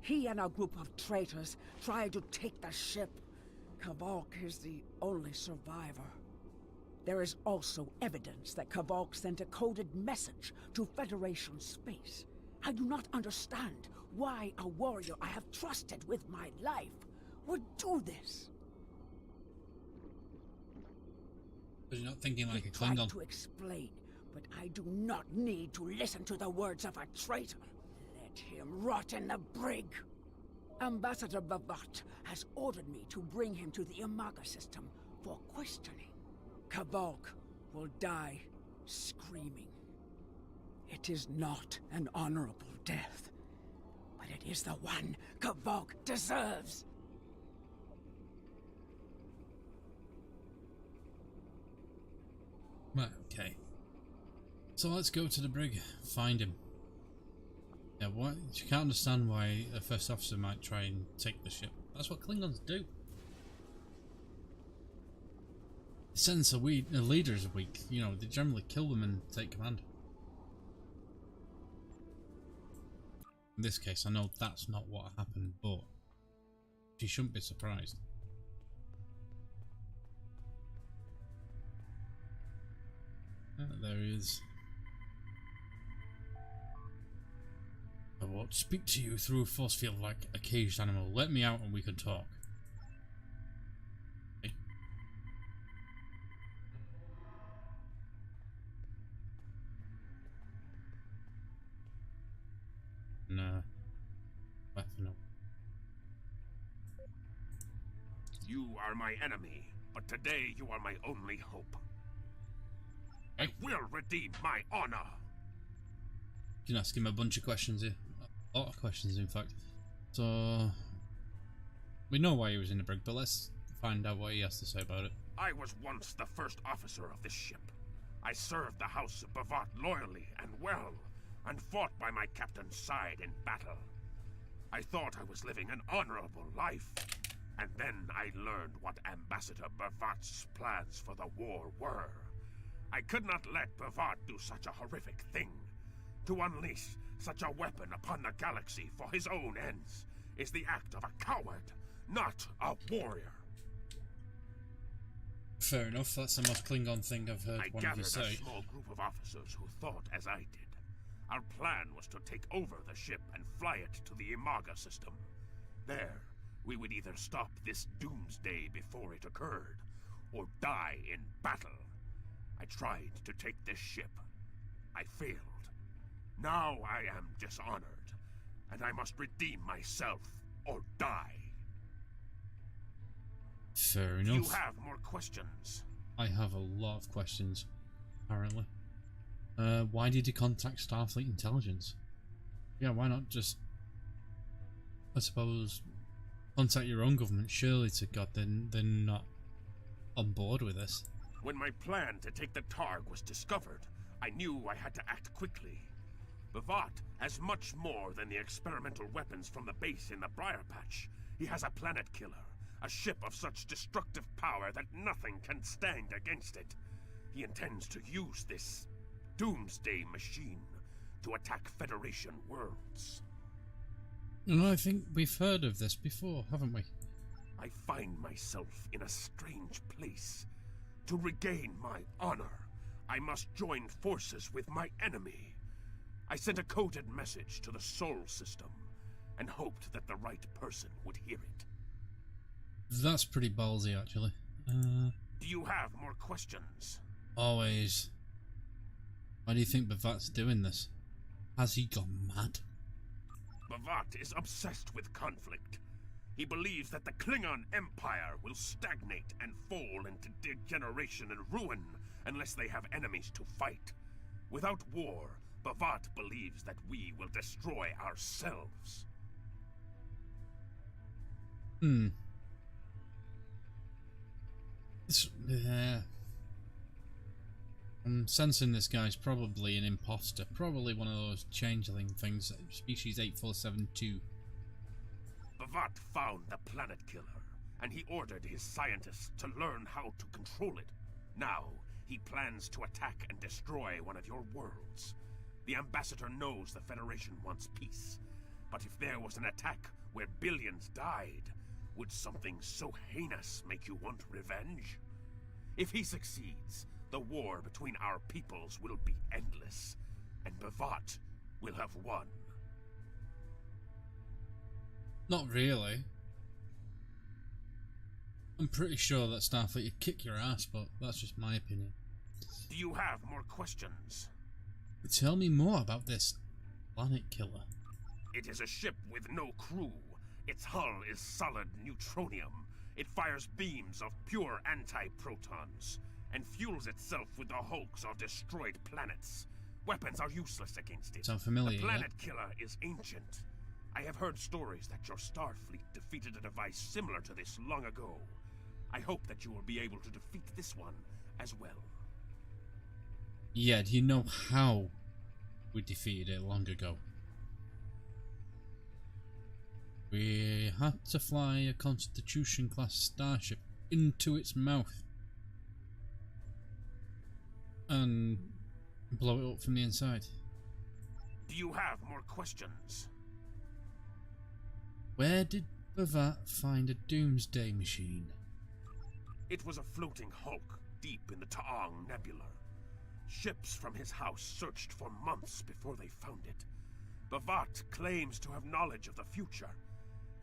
He and a group of traitors tried to take the ship. Kavok is the only survivor. There is also evidence that Kavok sent a coded message to Federation space. I do not understand why a warrior I have trusted with my life would do this. But you're not thinking like He a tried Klingon. to explain, but I do not need to listen to the words of a traitor. Let him rot in the brig. Ambassador Bavat has ordered me to bring him to the Imaga system for questioning. Kavok will die screaming. It is not an honorable death, but it is the one Kavok deserves. Right, okay. So let's go to the brig, find him. Yeah, what? You can't understand why a first officer might try and take the ship. That's what Klingons do. They sense a leader's weak. You know, they generally kill them and take command. In this case, I know that's not what happened, but she shouldn't be surprised. There he is. I won't speak to you through a force field like a caged animal. Let me out and we can talk. Okay. Nah. Weapon up. You are my enemy, but today you are my only hope. I Okay. will redeem my honor. You can ask him a bunch of questions here. A lot of questions, in fact. So, we know why he was in the brig, but let's find out what he has to say about it. I was once the first officer of this ship. I served the House of Bavat loyally and well, and fought by my captain's side in battle. I thought I was living an honorable life, and then I learned what Ambassador Bavat's plans for the war were. I could not let Bavat do such a horrific thing. To unleash such a weapon upon the galaxy for his own ends. is the act of a coward, not a warrior. Fair enough, that's the most Klingon thing I've heard I one of gathered you a say. small group of officers who thought as I did. Our plan was to take over the ship and fly it to the Imaga system. There, we would either stop this doomsday before it occurred, or die in battle. I tried to take this ship. I failed. Now I am dishonored, and I must redeem myself or die. Fair Do enough. you have more questions? I have a lot of questions, apparently. Why did you contact Starfleet Intelligence? Yeah, why not just, I suppose, contact your own government? Surely to God, they're not on board with this. When my plan to take the Targ was discovered, I knew I had to act quickly. Bavat has much more than the experimental weapons from the base in the Briar Patch. He has a planet killer, a ship of such destructive power that nothing can stand against it. He intends to use this doomsday machine to attack Federation worlds. And I think we've heard of this before, haven't we? I find myself in a strange place. To regain my honor, I must join forces with my enemy. I sent a coded message to the Sol system and hoped that the right person would hear it. That's pretty ballsy, actually. Do you have more questions? Always. Why do you think Bavat's doing this? Has he gone mad? Bavat is obsessed with conflict. He believes that the Klingon Empire will stagnate and fall into degeneration and ruin unless they have enemies to fight. Without war, Bavat believes that we will destroy ourselves. I'm sensing this guy's probably an imposter. Probably one of those changeling things, species 8472. Bavat found the planet killer, and he ordered his scientists to learn how to control it. Now, he plans to attack and destroy one of your worlds. The ambassador knows the Federation wants peace, but if there was an attack where billions died, would something so heinous make you want revenge? If he succeeds, the war between our peoples will be endless, and Bavat will have won. Not really. I'm pretty sure that Starfleet would kick your ass, but that's just my opinion. Do you have more questions? Tell me more about this planet killer. It is a ship with no crew. Its hull is solid neutronium. It fires beams of pure anti-protons, and fuels itself with the hulks of destroyed planets. Weapons are useless against it. Sound familiar, The planet yeah? killer is ancient. I have heard stories that your Starfleet defeated a device similar to this long ago. I hope that you will be able to defeat this one as well. Yeah, do you know how we defeated it long ago? We had to fly a Constitution-class starship into its mouth and blow it up from the inside. Do you have more questions? Where did Bavat find a doomsday machine? It was a floating hulk deep in the Taong Nebula. Ships from his house searched for months before they found it. Bavat claims to have knowledge of the future.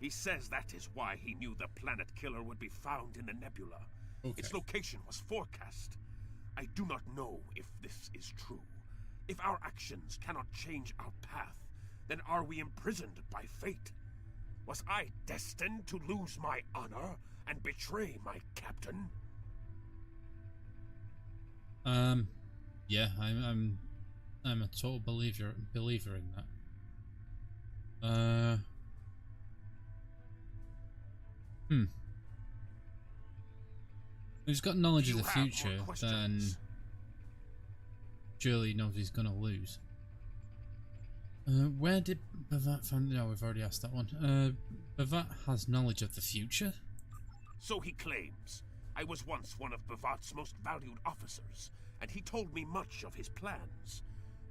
He says that is why he knew the planet killer would be found in the nebula. Okay. Its location was forecast. I do not know if this is true. If our actions cannot change our path, then are we imprisoned by fate? Was I destined to lose my honor and betray my captain? Yeah, I'm a total believer in that. He's got knowledge of the future, then surely he knows he's gonna lose. Where did Bavat find? No, we've already asked that one. Bavat has knowledge of the future? So he claims. I was once one of Bavat's most valued officers, and he told me much of his plans.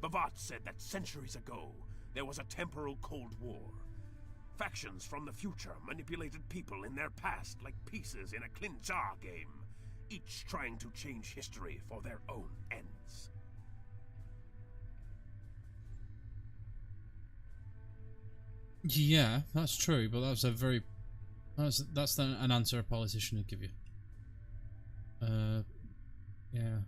Bavat said that centuries ago, there was a temporal Cold War. Factions from the future manipulated people in their past like pieces in a Klingon game, each trying to change history for their own ends. Yeah, that's true, but that's a very... That's an answer a politician would give you. Yeah.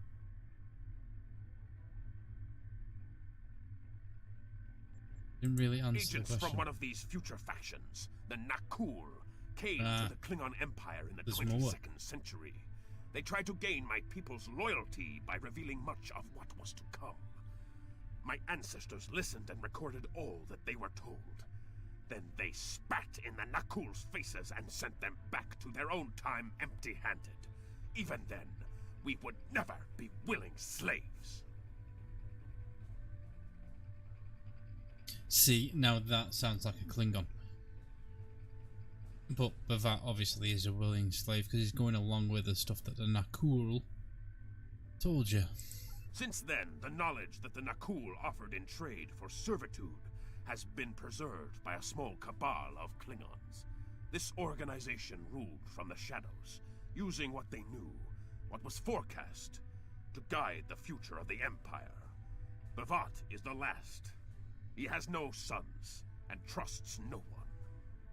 Didn't really answer the Agents question. from one of these future factions, the Nakul, came to the Klingon Empire in the there's 22nd more. century. They tried to gain my people's loyalty by revealing much of what was to come. My ancestors listened and recorded all that they were told. Then they spat in the Nakul's faces and sent them back to their own time empty-handed. Even then, we would never be willing slaves. See, now that sounds like a Klingon. But Bavat obviously is a willing slave because he's going along with the stuff that the Nakul told you. Since then, the knowledge that the Nakul offered in trade for servitude has been preserved by a small cabal of Klingons. This organization ruled from the shadows, using what they knew, what was forecast, to guide the future of the Empire. Bavat is the last. He has no sons, and trusts no one.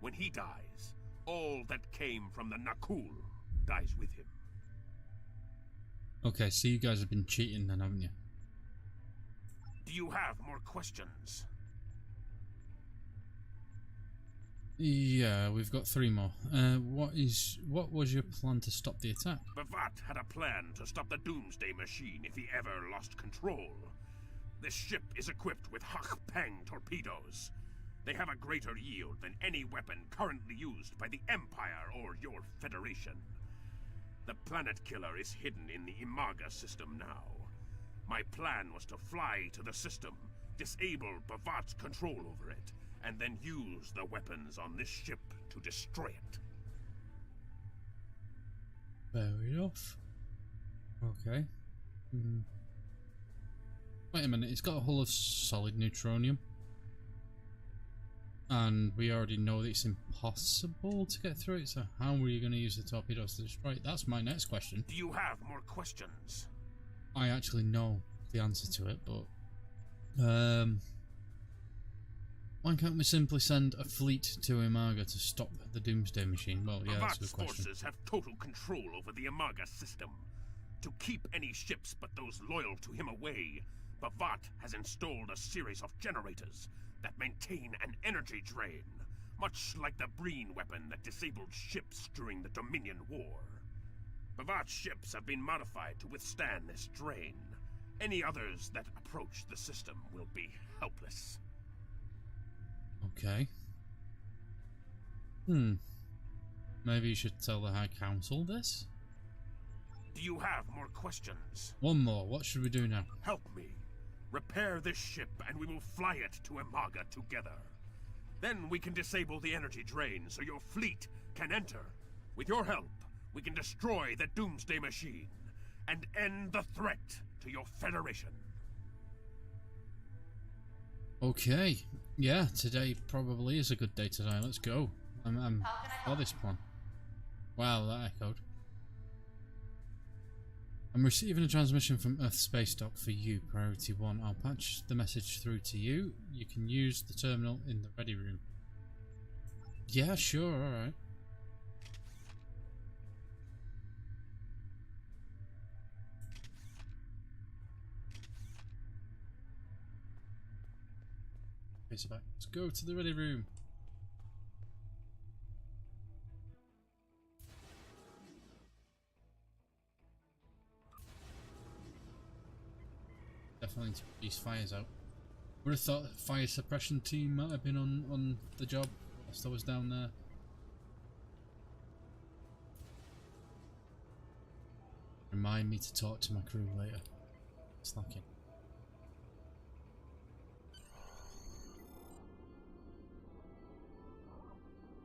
When he dies, all that came from the Nakul dies with him. Okay, so you guys have been cheating then, haven't you? Do you have more questions? Yeah, we've got 3 more. What was your plan to stop the attack? Bavat had a plan to stop the Doomsday Machine if he ever lost control. This ship is equipped with Hak-Pang torpedoes. They have a greater yield than any weapon currently used by the Empire or your Federation. The planet killer is hidden in the Imaga system now. My plan was to fly to the system, disable Bavat's control over it, and then use the weapons on this ship to destroy it. Fair enough. Okay. Wait a minute, it's got a hull of solid neutronium. And we already know that it's impossible to get through it, so how are you going to use the torpedoes to destroy it? That's my next question. Do you have more questions? I actually know the answer to it, but... why can't we simply send a fleet to Imaga to stop the Doomsday Machine? Well, yeah, that's a Bavat's good question. forces have total control over the Imaga system. To keep any ships but those loyal to him away, Bavat has installed a series of generators that maintain an energy drain, much like the Breen weapon that disabled ships during the Dominion War. Bavat's ships have been modified to withstand this drain. Any others that approach the system will be helpless. Okay. Maybe you should tell the High Council this? Do you have more questions? One more. What should we do now? Help me. Repair this ship and we will fly it to Imaga together. Then we can disable the energy drain so your fleet can enter. With your help, we can destroy the Doomsday Machine and end the threat to your Federation. Okay. Yeah, today probably is a good day today. Let's go. I'm for this plan. Wow, that echoed. I'm receiving a transmission from Earth Space Dock for you, Priority 1. I'll patch the message through to you. You can use the terminal in the ready room. Yeah, sure, alright. Okay, so let's go to the ready room. Definitely need to put these fires out. Would have thought fire suppression team might have been on the job whilst I was down there. Remind me to talk to my crew later. Slacking.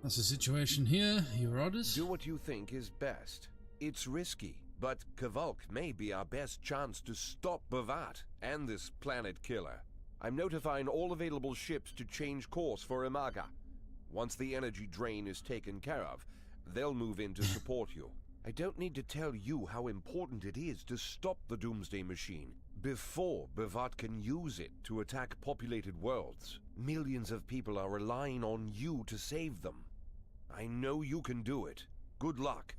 That's the situation here. Your orders? Do what you think is best. It's risky, but Kvalk may be our best chance to stop Bavat and this planet killer. I'm notifying all available ships to change course for Imaga. Once the energy drain is taken care of, they'll move in to support you. I don't need to tell you how important it is to stop the Doomsday Machine before Bhavat can use it to attack populated worlds. Millions of people are relying on you to save them. I know you can do it. Good luck.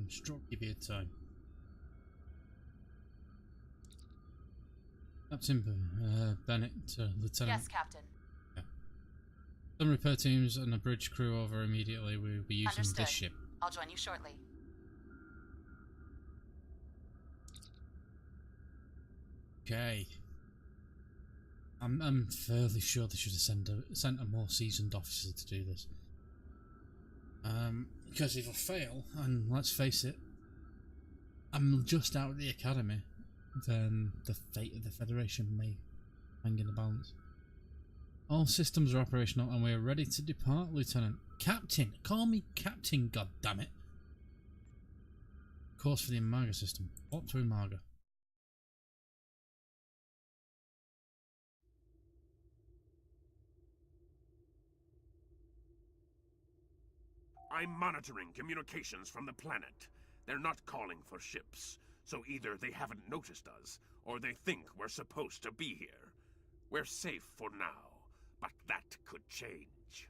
Stroke give you time. Captain Bennett to Lieutenant. Yes, Captain. Some repair teams and a bridge crew over immediately. We will be using Understood. this ship. I'll join you shortly. Okay. I'm fairly sure they should have sent a more seasoned officer to do this. Because if I fail, and let's face it, I'm just out of the academy, then the fate of the Federation may hang in the balance. All systems are operational and we are ready to depart, Lieutenant. Captain! Call me Captain, goddammit! Course for the Imaga system. What to Imaga? I'm monitoring communications from the planet. They're not calling for ships, so either they haven't noticed us, or they think we're supposed to be here. We're safe for now, but that could change.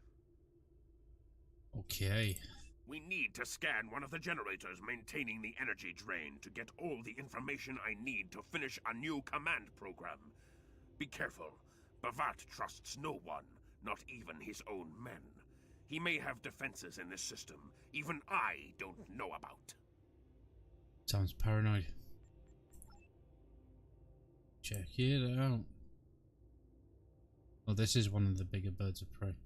Okay. We need to scan one of the generators maintaining the energy drain to get all the information I need to finish a new command program. Be careful. Bhavat trusts no one, not even his own men. He may have defenses in this system even I don't know about. Sounds paranoid. Check it out. Well, this is one of the bigger birds of prey.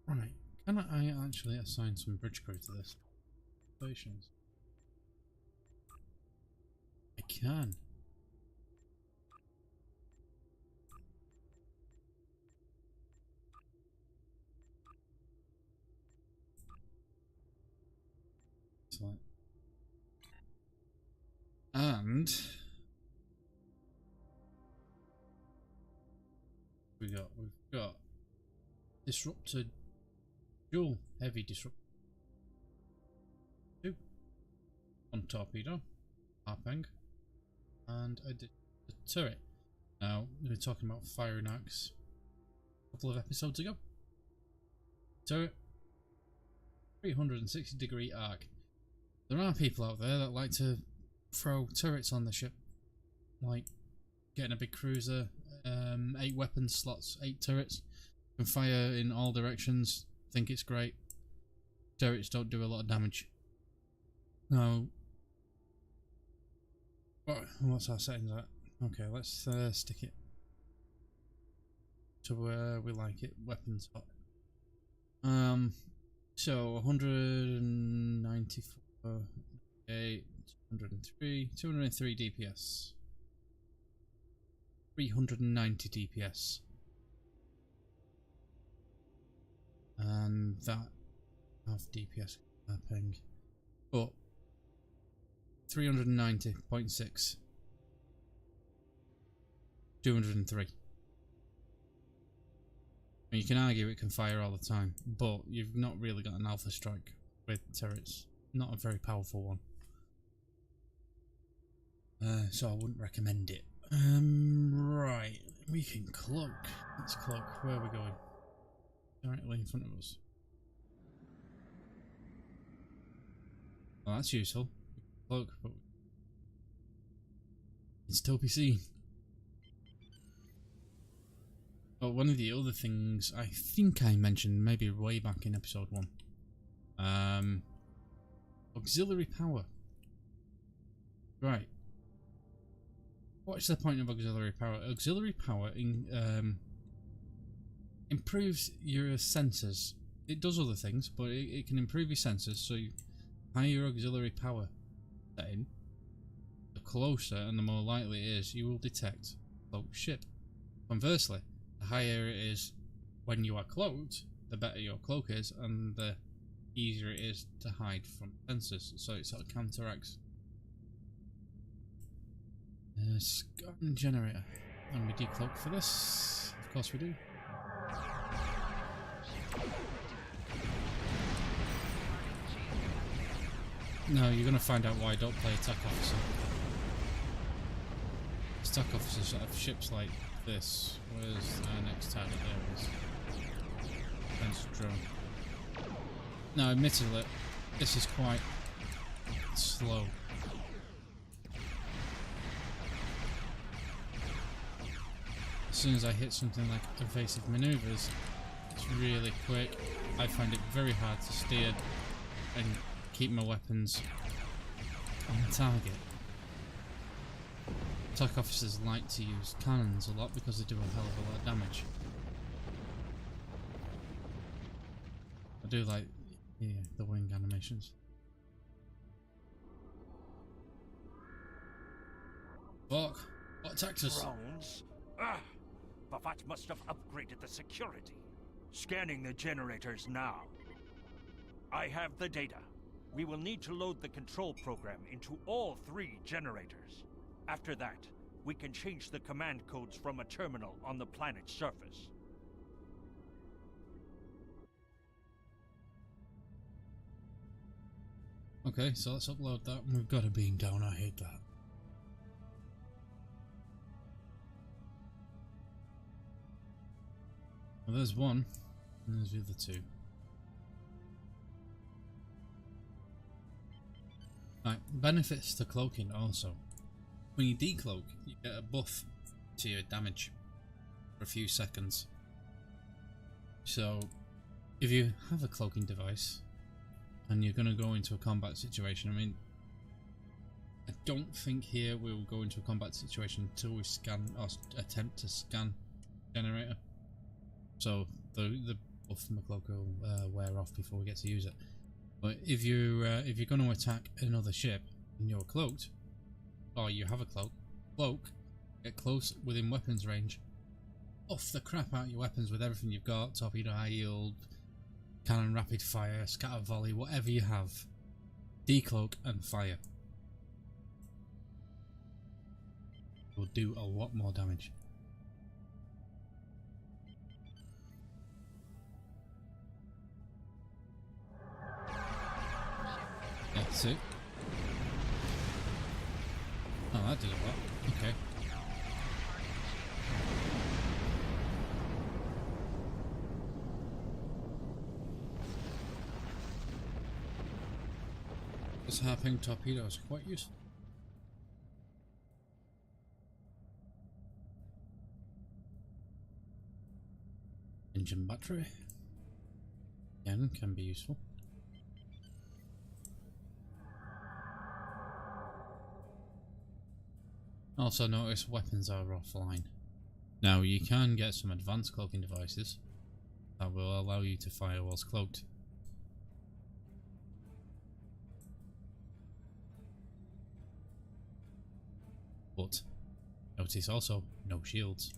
Right, can I actually assign some bridge crew to this? Stations. I can. Excellent. And we've got disruptor, dual heavy disruptor, 2 on torpedo, harping, and a turret. Now we were talking about firing arcs a couple of episodes ago. Turret, 360-degree arc. There are people out there that like to throw turrets on the ship, like getting a big cruiser, 8 weapon slots, 8 turrets, can fire in all directions, think it's great. Turrets don't do a lot of damage. Now, what's our settings at? Okay, let's stick it to where we like it, weapons hot. So 194, 203 DPS, 390 DPS, and that half DPS ping, but 390.6, 203. You can argue it can fire all the time, but you've not really got an alpha strike with turrets. Not a very powerful one. So I wouldn't recommend it. Right, we can cloak. Let's cloak. Where are we going? Directly in front of us. Well, that's useful. Cloak, but it can still be seen. But one of the other things I think I mentioned maybe way back in episode 1. Auxiliary power. Right. What's the point of auxiliary power? Auxiliary power improves your sensors. It does other things, but it can improve your sensors, so you higher auxiliary power setting, the closer and the more likely it is you will detect a cloaked ship. Conversely, the higher it is when you are cloaked, the better your cloak is, and the easier it is to hide from sensors, so it sort of counteracts. Scan generator. And we decloak for this. Of course we do. No, you're going to find out why I don't play attack officer. Attack officers have ships like this. Where's our next target? There it is. Defense drone. Now, admittedly, this is quite slow. As soon as I hit something like evasive maneuvers, it's really quick. I find it very hard to steer and keep my weapons on the target. Attack officers like to use cannons a lot because they do a hell of a lot of damage. I do like the wing animations. Fuck! What attacked us? Drones? Ah! Bavat must have upgraded the security. Scanning the generators now. I have the data. We will need to load the control program into all 3 generators. After that, we can change the command codes from a terminal on the planet's surface. Okay, so let's upload that. We've got a beam down, I hate that. Well, there's one, and there's the other 2. Right, benefits to cloaking also. When you decloak, you get a buff to your damage for a few seconds. So, if you have a cloaking device, and you're going to go into a combat situation, I mean, I don't think here we will go into a combat situation until we scan or attempt to scan generator. So the buff from the cloak will wear off before we get to use it. But if you're going to attack another ship and you're cloaked, or you have a cloak, get close within weapons range, off the crap out of your weapons with everything you've got, torpedo, high yield, cannon, rapid fire, scatter volley, whatever you have, decloak and fire. It will do a lot more damage. That's it. Oh, that did a lot. Okay. This harping torpedo is quite useful. Engine battery. Again, can be useful. Also notice weapons are offline. Now you can get some advanced cloaking devices that will allow you to fire whilst cloaked. But notice also no shields.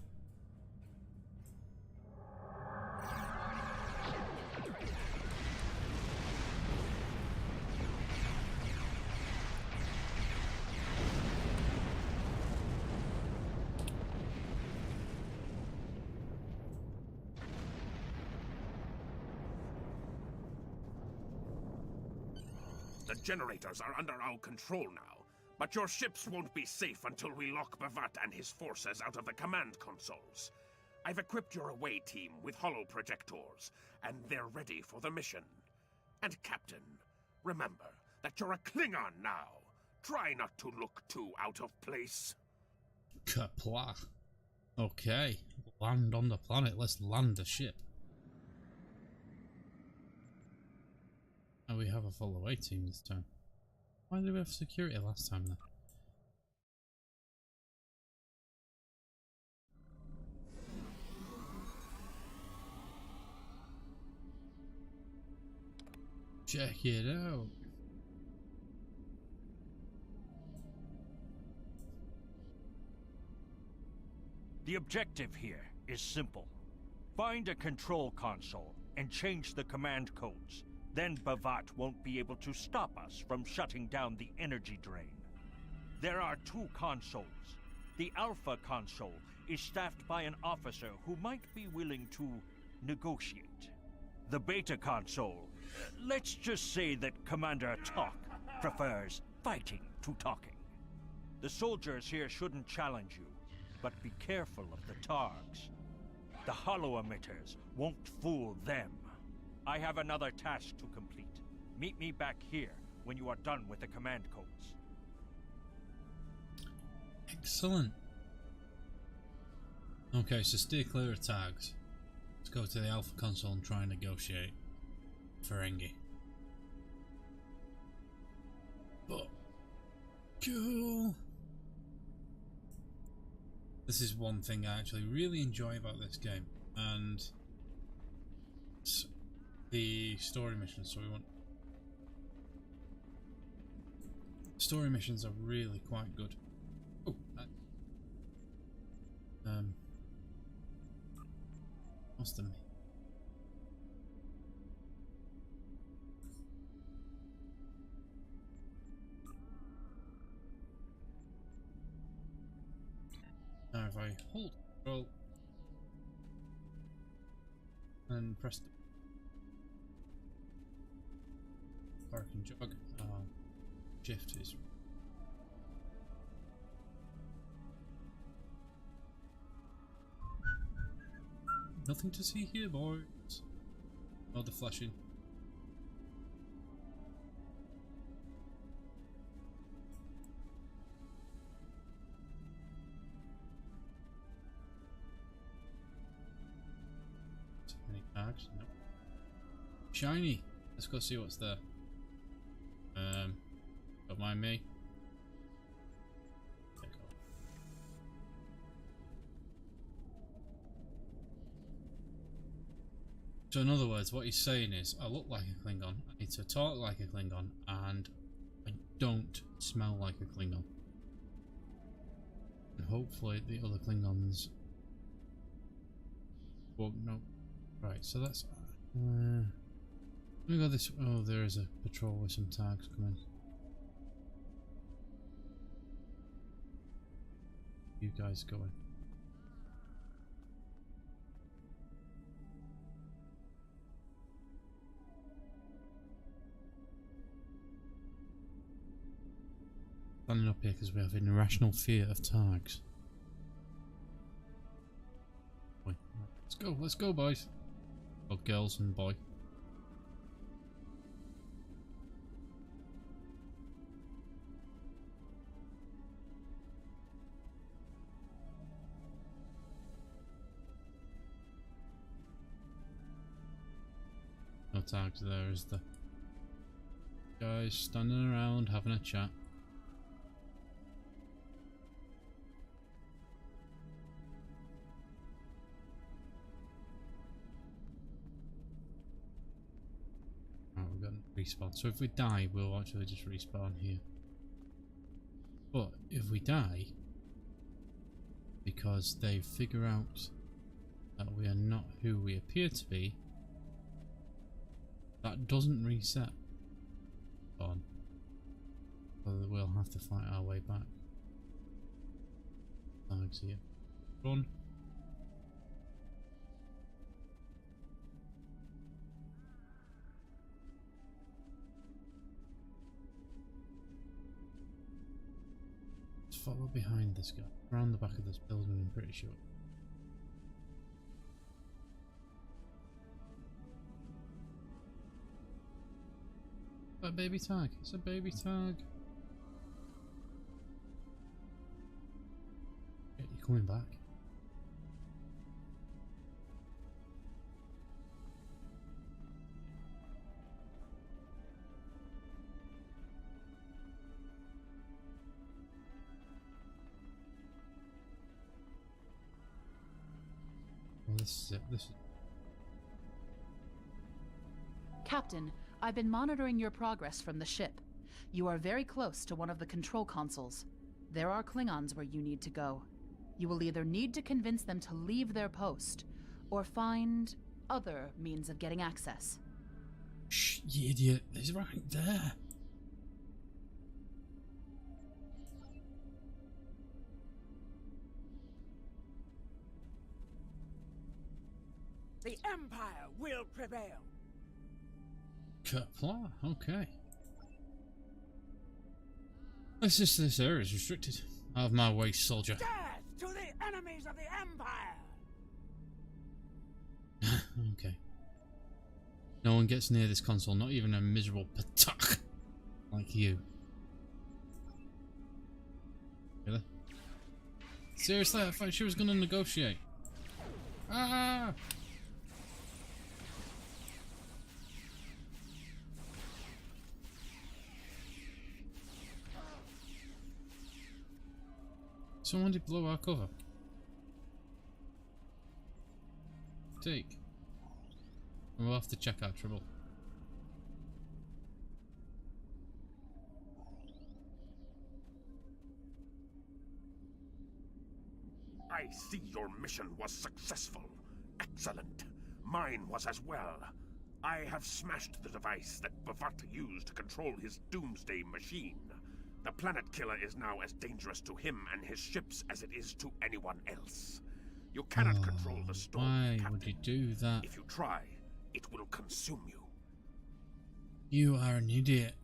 The generators are under our control now, but your ships won't be safe until we lock Bavat and his forces out of the command consoles. I've equipped your away team with holo projectors, and they're ready for the mission. And Captain, remember that you're a Klingon now. Try not to look too out of place. Kapla. Okay, land on the planet. Let's land the ship. Oh, we have a full away team this time. Why did we have security last time then? Check it out. The objective here is simple. Find a control console and change the command codes. Then Bavat won't be able to stop us from shutting down the energy drain. There are 2 consoles, The Alpha console is staffed by an officer who might be willing to negotiate. The Beta console, let's just say that Commander Talk prefers fighting to talking. The soldiers here shouldn't challenge you, but be careful of the Targs. The holo emitters won't fool them. I have another task to complete. Meet me back here when you are done with the command codes. Excellent. Okay, so steer clear of tags. Let's go to the Alpha console and try and negotiate. Ferengi. But cool. This is one thing I actually really enjoy about this game, and it's the story missions. So we want story missions are really quite good. Oh, what's the now if I hold control and press the park and jog, shift is nothing to see here, boys. Oh, the flashing. Too many tags? Nope. Shiny. Let's go see what's there. Don't mind me. So in other words, what he's saying is, I look like a Klingon, I need to talk like a Klingon, and I don't smell like a Klingon. And hopefully the other Klingons won't know. Right, so that's... let me go this... Oh, there is a patrol with some tags coming. You guys going. Standing up here because we have an irrational fear of tags. Boy, let's go, boys. Or girls and boy. No tags there, is there? Guys standing around having a chat. Respawn. So if we die, we'll actually just respawn here. But if we die, because they figure out that we are not who we appear to be, that doesn't reset. On. So we'll have to fight our way back. Tags here. Run. Follow behind this guy, around the back of this building, I'm pretty sure. A baby tag, it's a baby tag. You're coming back. This is it. This is... Captain, I've been monitoring your progress from the ship. You are very close to one of the control consoles. There are Klingons where you need to go. You will either need to convince them to leave their post, or find other means of getting access. Shh, you idiot. He's right there. The Empire will prevail. Kapla, okay. This area is restricted. Out of my way, soldier. Death to the enemies of the Empire! Okay. No one gets near this console, not even a miserable patak like you. Really? Seriously, I thought she was going to negotiate. Ah! Someone did blow our cover. Take. And we'll have to check our trouble. I see your mission was successful. Excellent. Mine was as well. I have smashed the device that Bavat used to control his doomsday machine. The planet killer is now as dangerous to him and his ships as it is to anyone else. You cannot control the storm, Why Captain. would you do that? If you try, it will consume you. You are an idiot.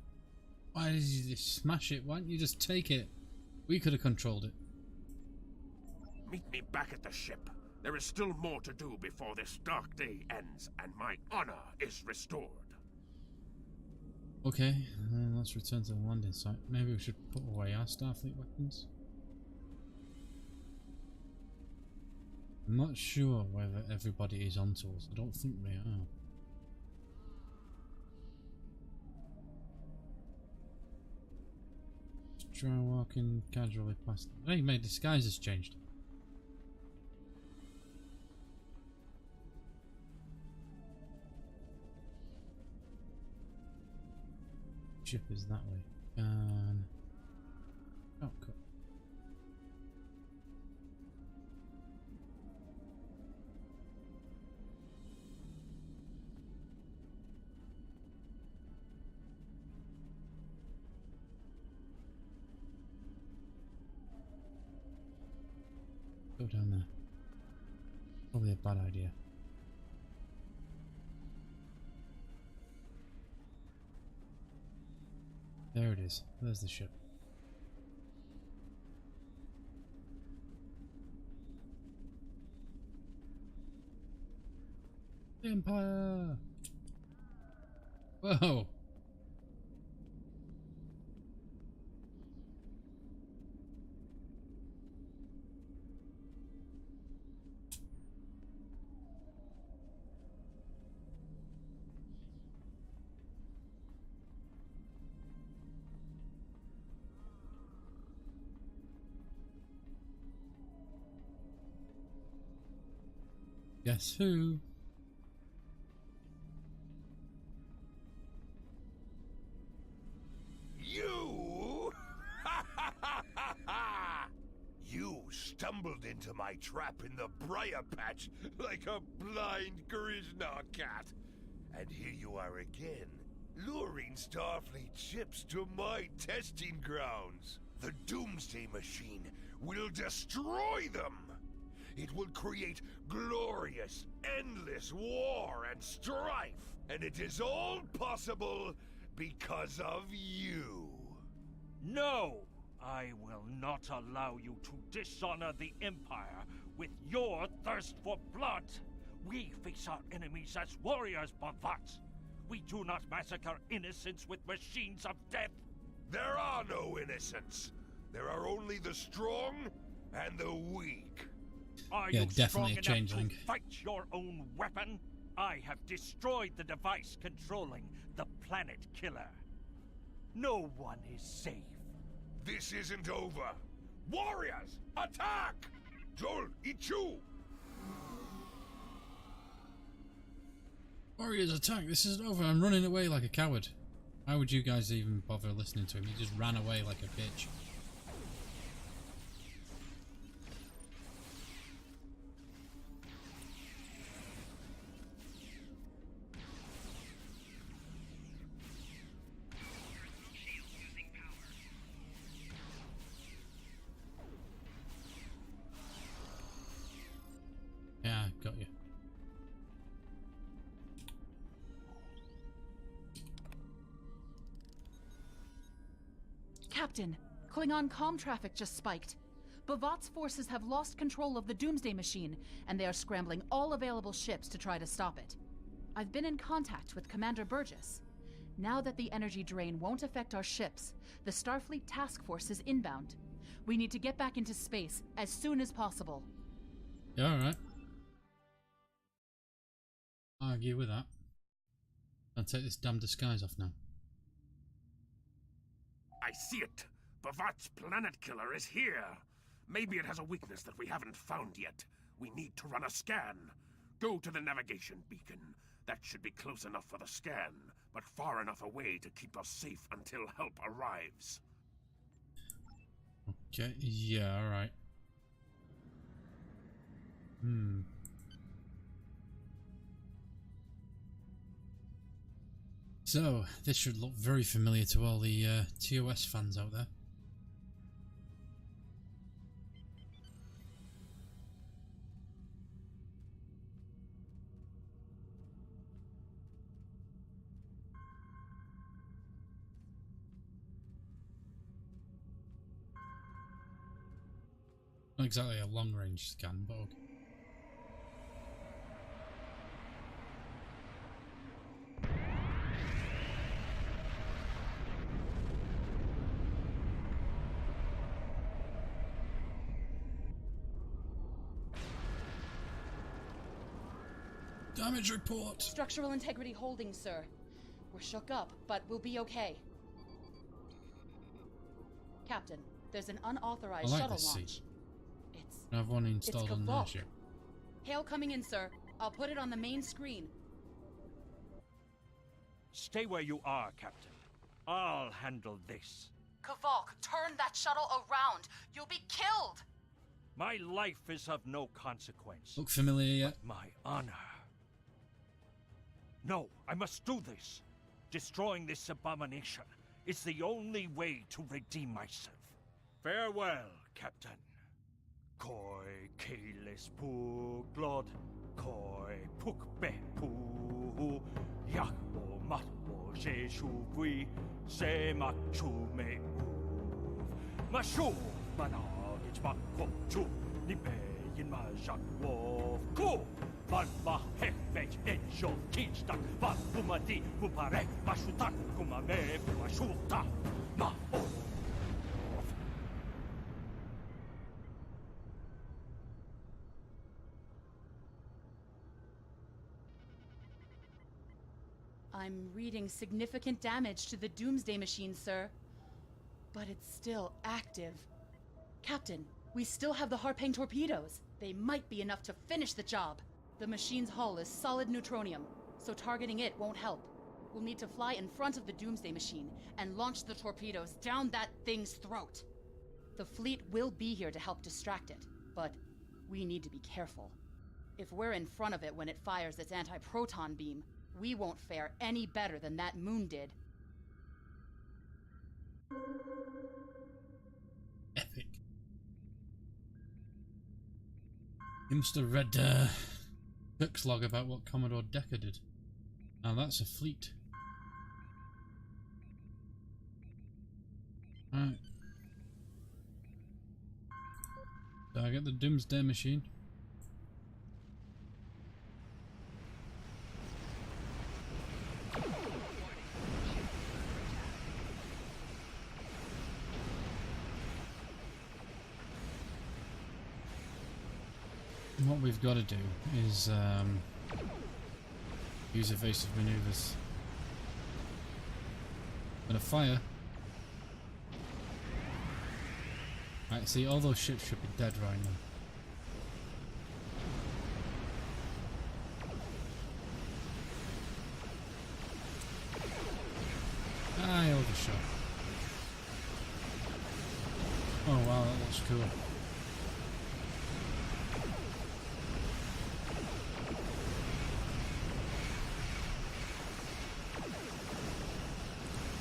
Why did you just smash it? Why didn't you just take it? We could have controlled it. Meet me back at the ship. There is still more to do before this dark day ends and my honor is restored. Okay, let's return to the landing site. Maybe we should put away our Starfleet weapons. I'm not sure whether everybody is onto us. I don't think they are. Just try walking casually past them. Hey, my disguise has changed. Ship is that way. Oh, cool. Go down there. Probably a bad idea. There it is. There's the ship. The Empire! Whoa! Guess who? You? You stumbled into my trap in the briar patch like a blind Krishna cat. And here you are again, luring Starfleet ships to my testing grounds. The Doomsday Machine will destroy them. It will create glorious, endless war and strife. And it is all possible because of you. No! I will not allow you to dishonor the Empire with your thirst for blood. We face our enemies as warriors, Bavat. We do not massacre innocents with machines of death. There are no innocents. There are only the strong and the weak. Are Yeah, you definitely strong a enough changeling. to fight your own weapon? I have destroyed the device controlling the planet killer. No one is safe. This isn't over. Warriors, attack! Joel, Ichu! Warriors attack! This isn't over. I'm running away like a coward. Why would you guys even bother listening to him? He just ran away like a bitch. Yeah, got you. Captain! Klingon comm traffic just spiked. Bavat's forces have lost control of the Doomsday Machine, and they are scrambling all available ships to try to stop it. I've been in contact with Commander Burgess. Now that the energy drain won't affect our ships, the Starfleet task force is inbound. We need to get back into space as soon as possible. Yeah, alright. I'll argue with that. I'll take this damn disguise off now. I see it. Bavat's planet killer is here. Maybe it has a weakness that we haven't found yet. We need to run a scan. Go to the navigation beacon. That should be close enough for the scan, but far enough away to keep us safe until help arrives. Okay, yeah, alright. So, this should look very familiar to all the TOS fans out there. Not exactly a long-range scan, but okay. Damage report! Structural integrity holding, sir. We're shook up, but we'll be okay. Captain, there's an unauthorized shuttle launch. I have one installed on there, ship. Hail coming in, sir. I'll put it on the main screen. Stay where you are, Captain. I'll handle this. Kavalk, turn that shuttle around. You'll be killed! My life is of no consequence. Look familiar yet? But my honor. No, I must do this. Destroying this abomination is the only way to redeem myself. Farewell, Captain. Koi keles pu glod, koi puk be pu, yak o mat o je shu se mak chu me uv. Ma shu managich mak ko chu, ni pe yin ma jak wolf ku. Van ma hek bech en sho teach tak, van pumati pupare, ma shutak kuma me ma shuta, ma o. I'm reading significant damage to the Doomsday Machine, sir. But it's still active. Captain, we still have the Harpang torpedoes. They might be enough to finish the job. The machine's hull is solid neutronium, so targeting it won't help. We'll need to fly in front of the Doomsday Machine and launch the torpedoes down that thing's throat. The fleet will be here to help distract it, but we need to be careful. If we're in front of it when it fires its anti-proton beam, we won't fare any better than that moon did. Epic. You must have read Cook's log about what Commodore Decker did. Now that's a fleet. Right. So I get the Doomsday Machine. What we've got to do is use evasive maneuvers. Gonna fire. Right, see, all those ships should be dead right now. I overshot. Oh wow, that looks cool.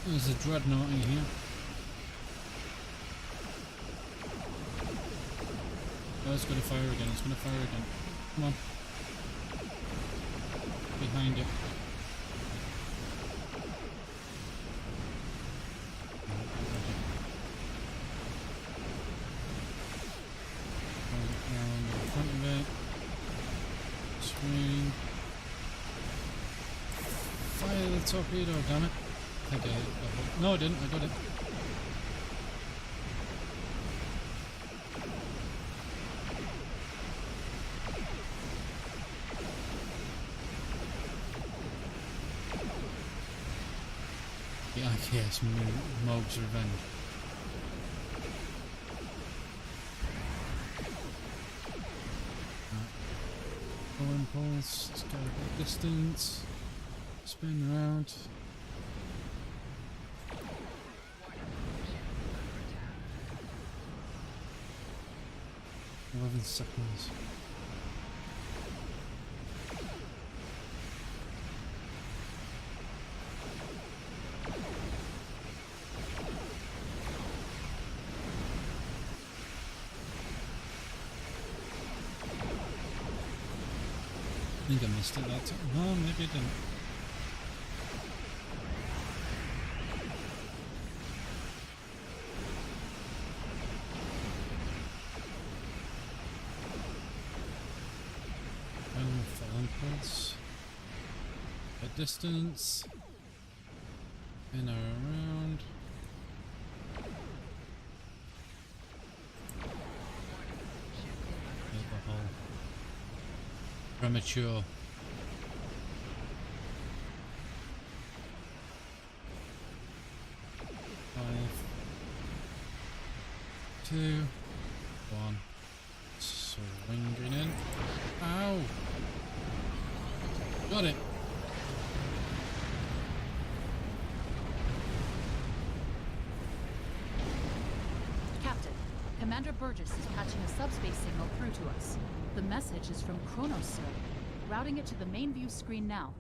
There's a dreadnought in here. Oh, it's gonna fire again, it's gonna fire again. Come on. Behind it. Incoming. Fire the torpedo, damn it. I think I no, I didn't. I got it. The IKS Moog's Revenge. Full impulse. Let's go a bit distance. Spin around. 11 seconds. I think I missed it that time. No, maybe I didn't. Full impulse. At distance. In or around. Hit the hole. Premature. Five. 2. 1. Swinging in. Ow! Got it. Captain, Commander Burgess is patching a subspace signal through to us. The message is from Kronos, sir. Routing it to the main view screen now.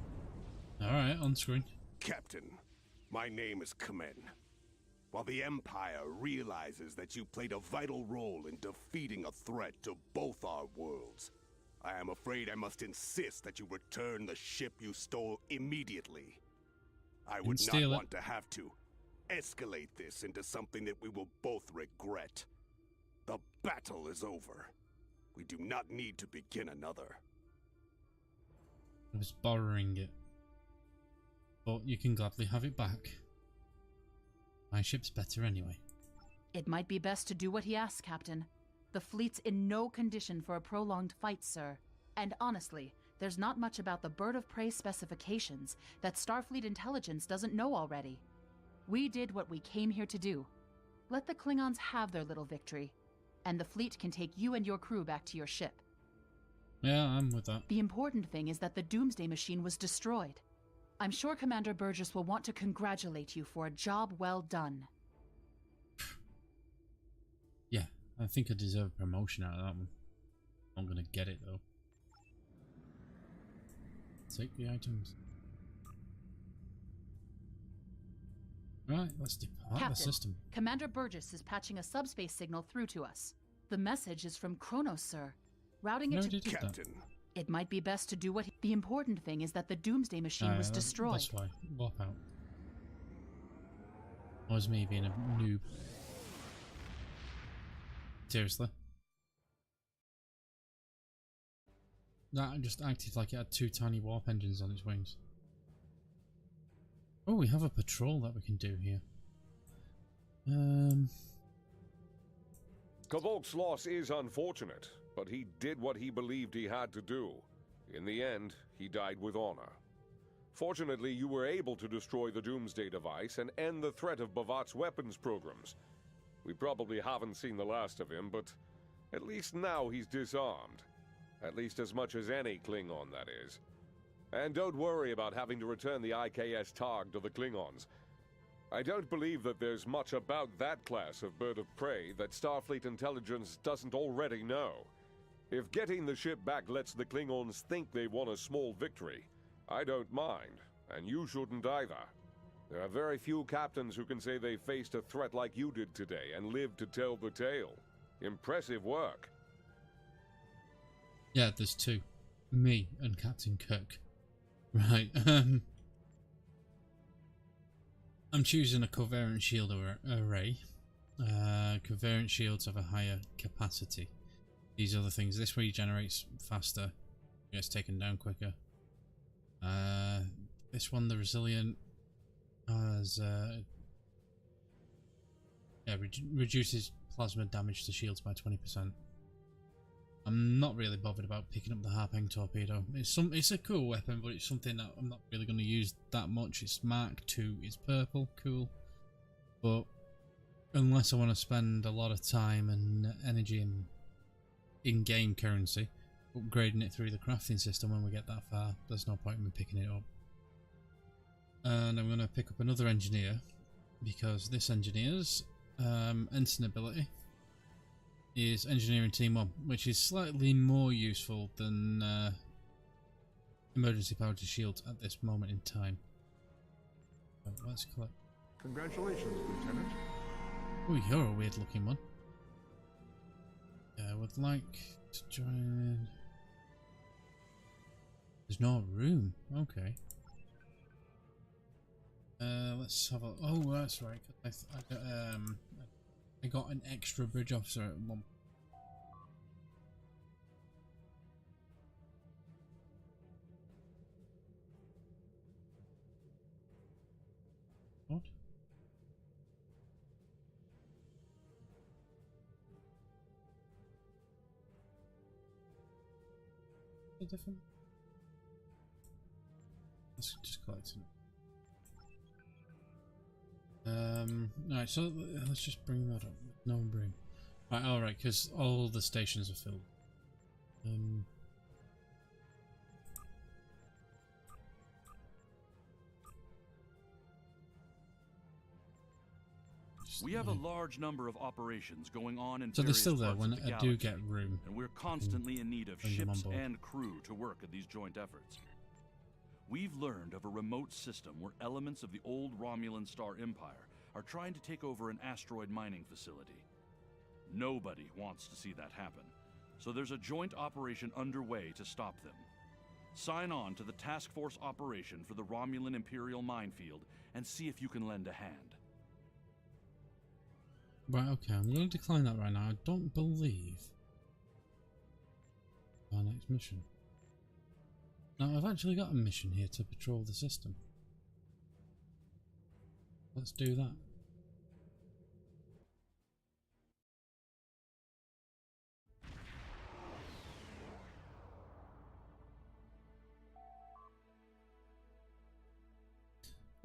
Alright, on screen. Captain, my name is Kamen. While the Empire realizes that you played a vital role in defeating a threat to both our worlds, I am afraid I must insist that you return the ship you stole immediately. I would not want to have to escalate this into something that we will both regret. The battle is over. We do not need to begin another. I was borrowing it. But you can gladly have it back. My ship's better anyway. It might be best to do what he asks, Captain. The fleet's in no condition for a prolonged fight, sir. And honestly, there's not much about the bird of prey specifications that Starfleet intelligence doesn't know already. We did what we came here to do. Let the Klingons have their little victory, and the fleet can take you and your crew back to your ship. Yeah, I'm with that. The important thing is that the Doomsday Machine was destroyed. I'm sure Commander Burgess will want to congratulate you for a job well done. Yeah, I think I deserve a promotion out of that one. I'm gonna get it though. Take the items. Right, let's depart Captain, the system. Commander Burgess is patching a subspace signal through to us. The message is from Kronos, sir. Routing it to Captain. It might be best to do what the important thing is that the Doomsday Machine was destroyed. That's why. Warp out. That was me being a noob. Seriously. That just acted like it had 2 tiny warp engines on its wings. Oh, we have a patrol that we can do here. Kavok's loss is unfortunate, but he did what he believed he had to do. In the end, he died with honor. Fortunately, you were able to destroy the Doomsday device and end the threat of Bavat's weapons programs. We probably haven't seen the last of him, but at least now he's disarmed. At least as much as any Klingon, that is. And don't worry about having to return the IKS Targ to the Klingons. I don't believe that there's much about that class of bird of prey that Starfleet intelligence doesn't already know. If getting the ship back lets the Klingons think they won a small victory, I don't mind, and you shouldn't either. There are very few captains who can say they faced a threat like you did today and lived to tell the tale. Impressive work. Yeah, there's 2. Me and Captain Kirk. Right, I'm choosing a covariant shield array. Covariant shields have a higher capacity. These other things, this regenerates faster. gets taken down quicker. This one, the resilient, has reduces plasma damage to shields by 20%. I'm not really bothered about picking up the Harping torpedo. It's a cool weapon, but it's something that I'm not really going to use that much. It's Mark II, it's purple, cool. But unless I want to spend a lot of time and energy in-game currency upgrading it through the crafting system when we get that far, there's no point in me picking it up. And I'm going to pick up another engineer, because this engineer's ensign ability is engineering team 1, which is slightly more useful than emergency power to shields at this moment in time. So let's collect. Congratulations, Lieutenant. Oh, you're a weird looking one. I would like to join. There's no room. Okay. Let's have a. Oh, that's right. I got an extra bridge officer at one. What? A different. Let's just collect it. Alright, so let's just bring that up. No room. Right, alright, because all the stations are filled. We have a large number of operations going on in so they're various still there parts when of the I do galaxy, get room. and we're constantly in need of bring them on ships board. and crew to work at these joint efforts. We've learned of a remote system where elements of the old Romulan Star Empire are trying to take over an asteroid mining facility. Nobody wants to see that happen, so there's a joint operation underway to stop them. Sign on to the task force operation for the Romulan Imperial minefield and see if you can lend a hand. Right, okay, I'm going to decline that right now. I don't believe our next mission. Now, I've actually got a mission here to patrol the system. Let's do that.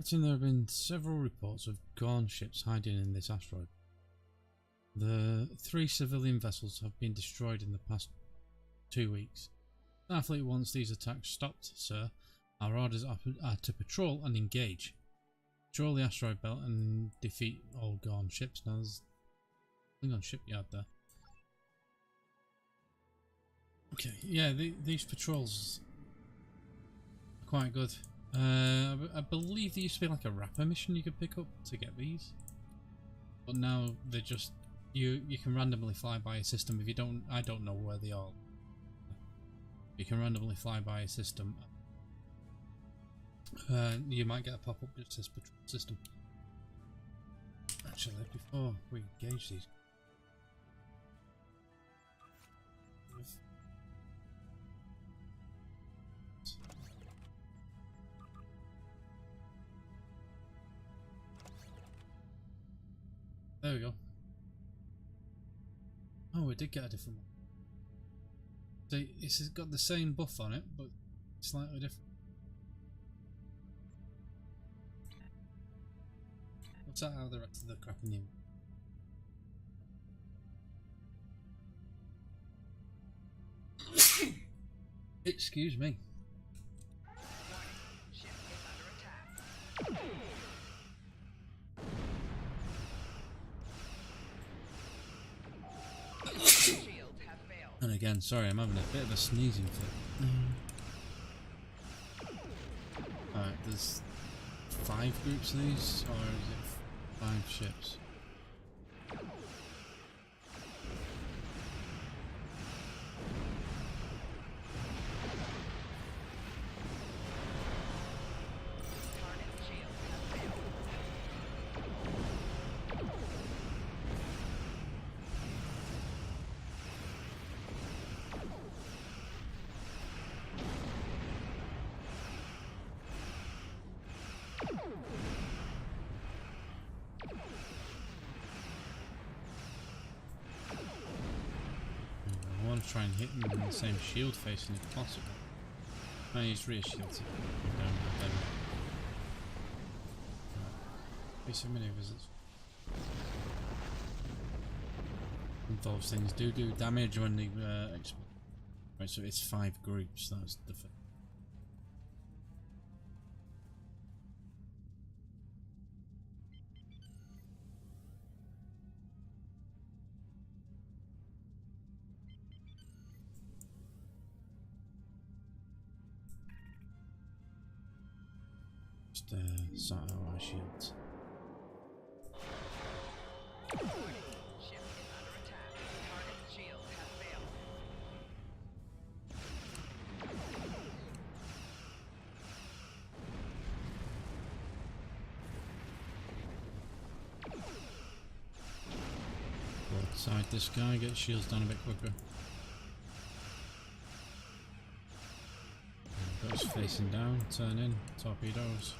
There have been several reports of Gorn ships hiding in this asteroid. The 3 civilian vessels have been destroyed in the past 2 weeks. Starfleet wants these attacks stopped, sir. Our orders are to patrol and engage. Patrol the asteroid belt and defeat all Gorn ships. Now there's a Klingon shipyard there. Okay, yeah, these patrols are quite good. I believe there used to be like a rapper mission you could pick up to get these, but now they're just you can randomly fly by a system. If you don't, I don't know where they are. You can randomly fly by a system. You might get a pop-up that says patrol system. Actually, before we engage these. There we go. Oh, we did get a different one. So it's got the same buff on it, but slightly different. What's that out of the rest of the crap in you? Excuse me. Ship is under attack. Shields have failed. And again, sorry, I'm having a bit of a sneezing fit. Alright, there's 5 groups of these, or is it 5 ships? Target's shields have failed. try and hit him in the same shield facing if possible. I use rear shields. Basic maneuvers involves things do damage when they explode. Right, so it's 5 groups. That's the first. Sort out our shields. Ship is under attack. Target's shields have failed. Broadside this guy, get shields down a bit quicker. Goes facing down, turn in, torpedoes.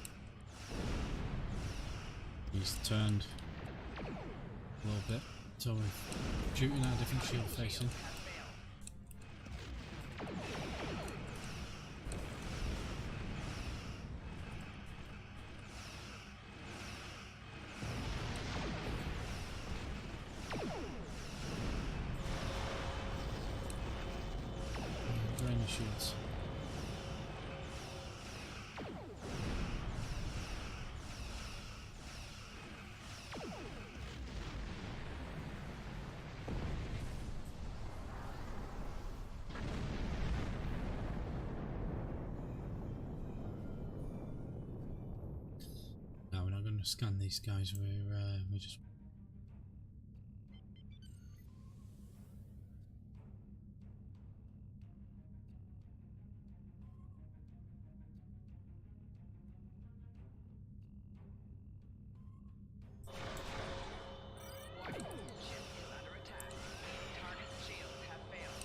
He's turned a little bit, so we're shooting at a different shield facing. Drain the shields. Scan these guys. We're just Warning. Ship is under attack. Target's shields have failed.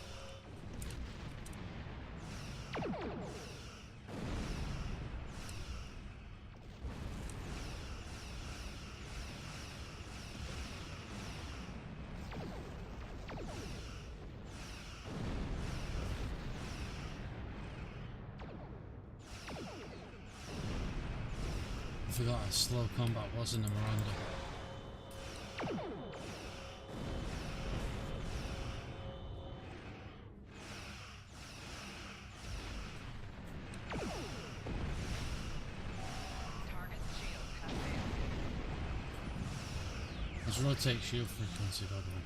I forgot how slow combat was in the Miranda. Target's shields have failed. Let's rotate shield frequency, by the way.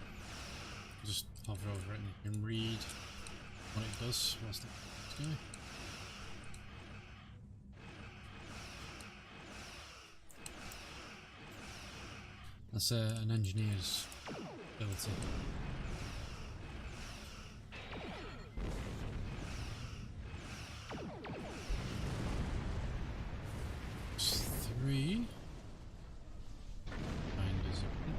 Just hover over it and you can read what it does whilst it's going. That's an engineer's ability. It's 3. Binders open.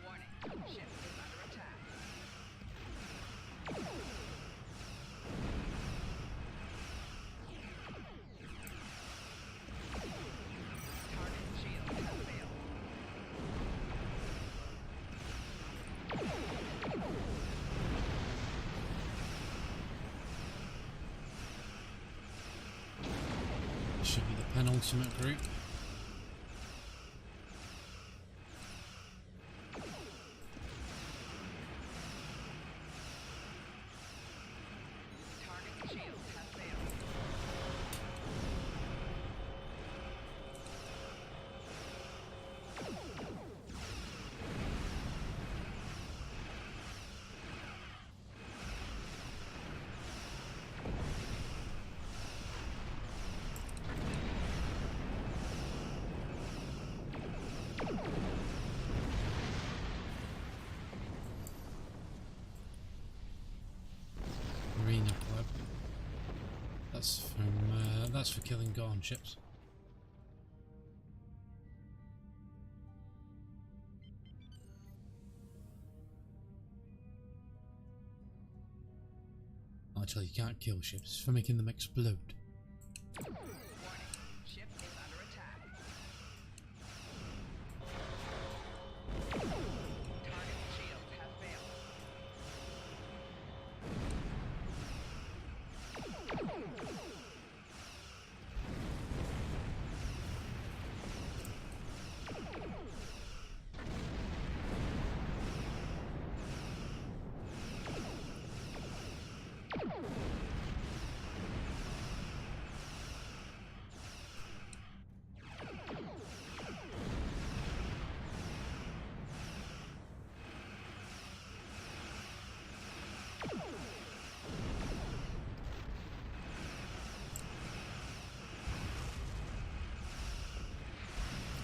Warning. Ship is under attack. Target's shields have failed. This should be the penultimate group. Target's shields have failed. Arena Club. That's for killing Gorn ships. actually, you can't kill ships. It's for making them explode. Warning. Ship is under attack. Target shields have failed.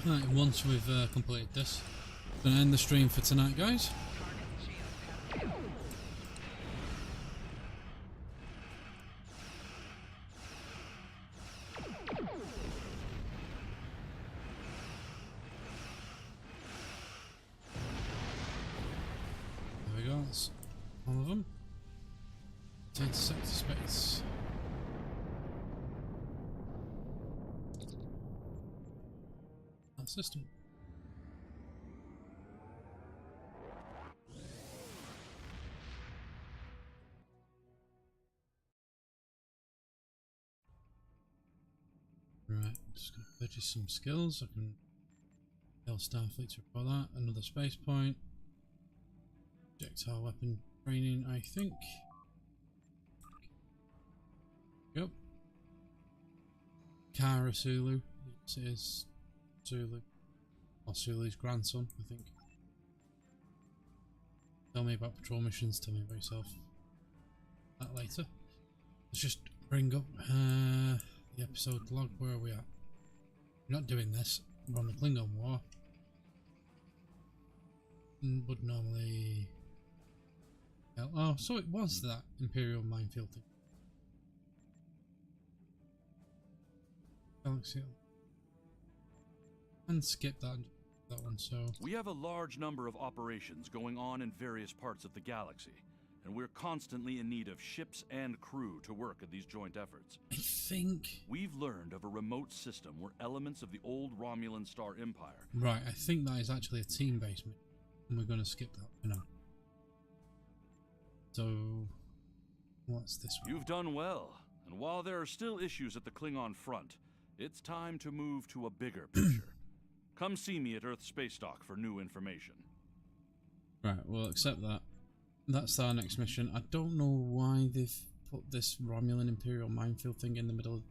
Right, once we've completed this, gonna end the stream for tonight, guys. Target shields have failed. There we go, that's all of them. Take sector space. That system. Right, just gonna purchase some skills. I can tell Starfleet to report that. Another space point. Projectile weapon training, I think. Yep. Kara Sulu. It is Sulu. Or Sulu's grandson, I think. Tell me about patrol missions, tell me about yourself. That later. Let's just bring up the episode log. Where are we at? We're not doing this. We're on the Klingon War. Would normally... Oh, so it was that Imperial minefield thing. Galaxy. And skip that one, so... We have a large number of operations going on in various parts of the galaxy, and we're constantly in need of ships and crew to work at these joint efforts. I think... We've learned of a remote system where elements of the old Romulan Star Empire... Right, I think that is actually a team-based mission, and we're going to skip that for now. So... what's this one? You've done well, and while there are still issues at the Klingon front, it's time to move to a bigger picture. Come see me at Earth Space Dock for new information. Right, we'll accept that. That's our next mission. I don't know why they've put this Romulan Imperial minefield thing in the middle of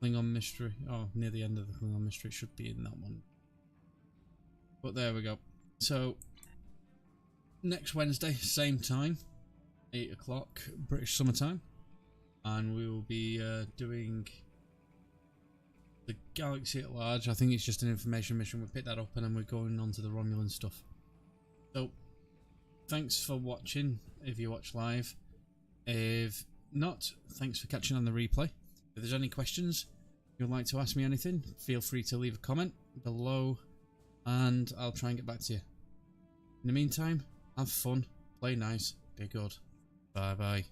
Klingon Mystery. Oh, near the end of the Klingon Mystery. It should be in that one. But there we go. So, next Wednesday, same time, 8 o'clock British Summer Time. And we will be doing... the galaxy at large. I think it's just an information mission. We pick that up and then we're going on to the Romulan stuff. So, thanks for watching if you watch live. If not, thanks for catching on the replay. If there's any questions, you'd like to ask me anything, feel free to leave a comment below and I'll try and get back to you. In the meantime, have fun, play nice, be good. Bye bye.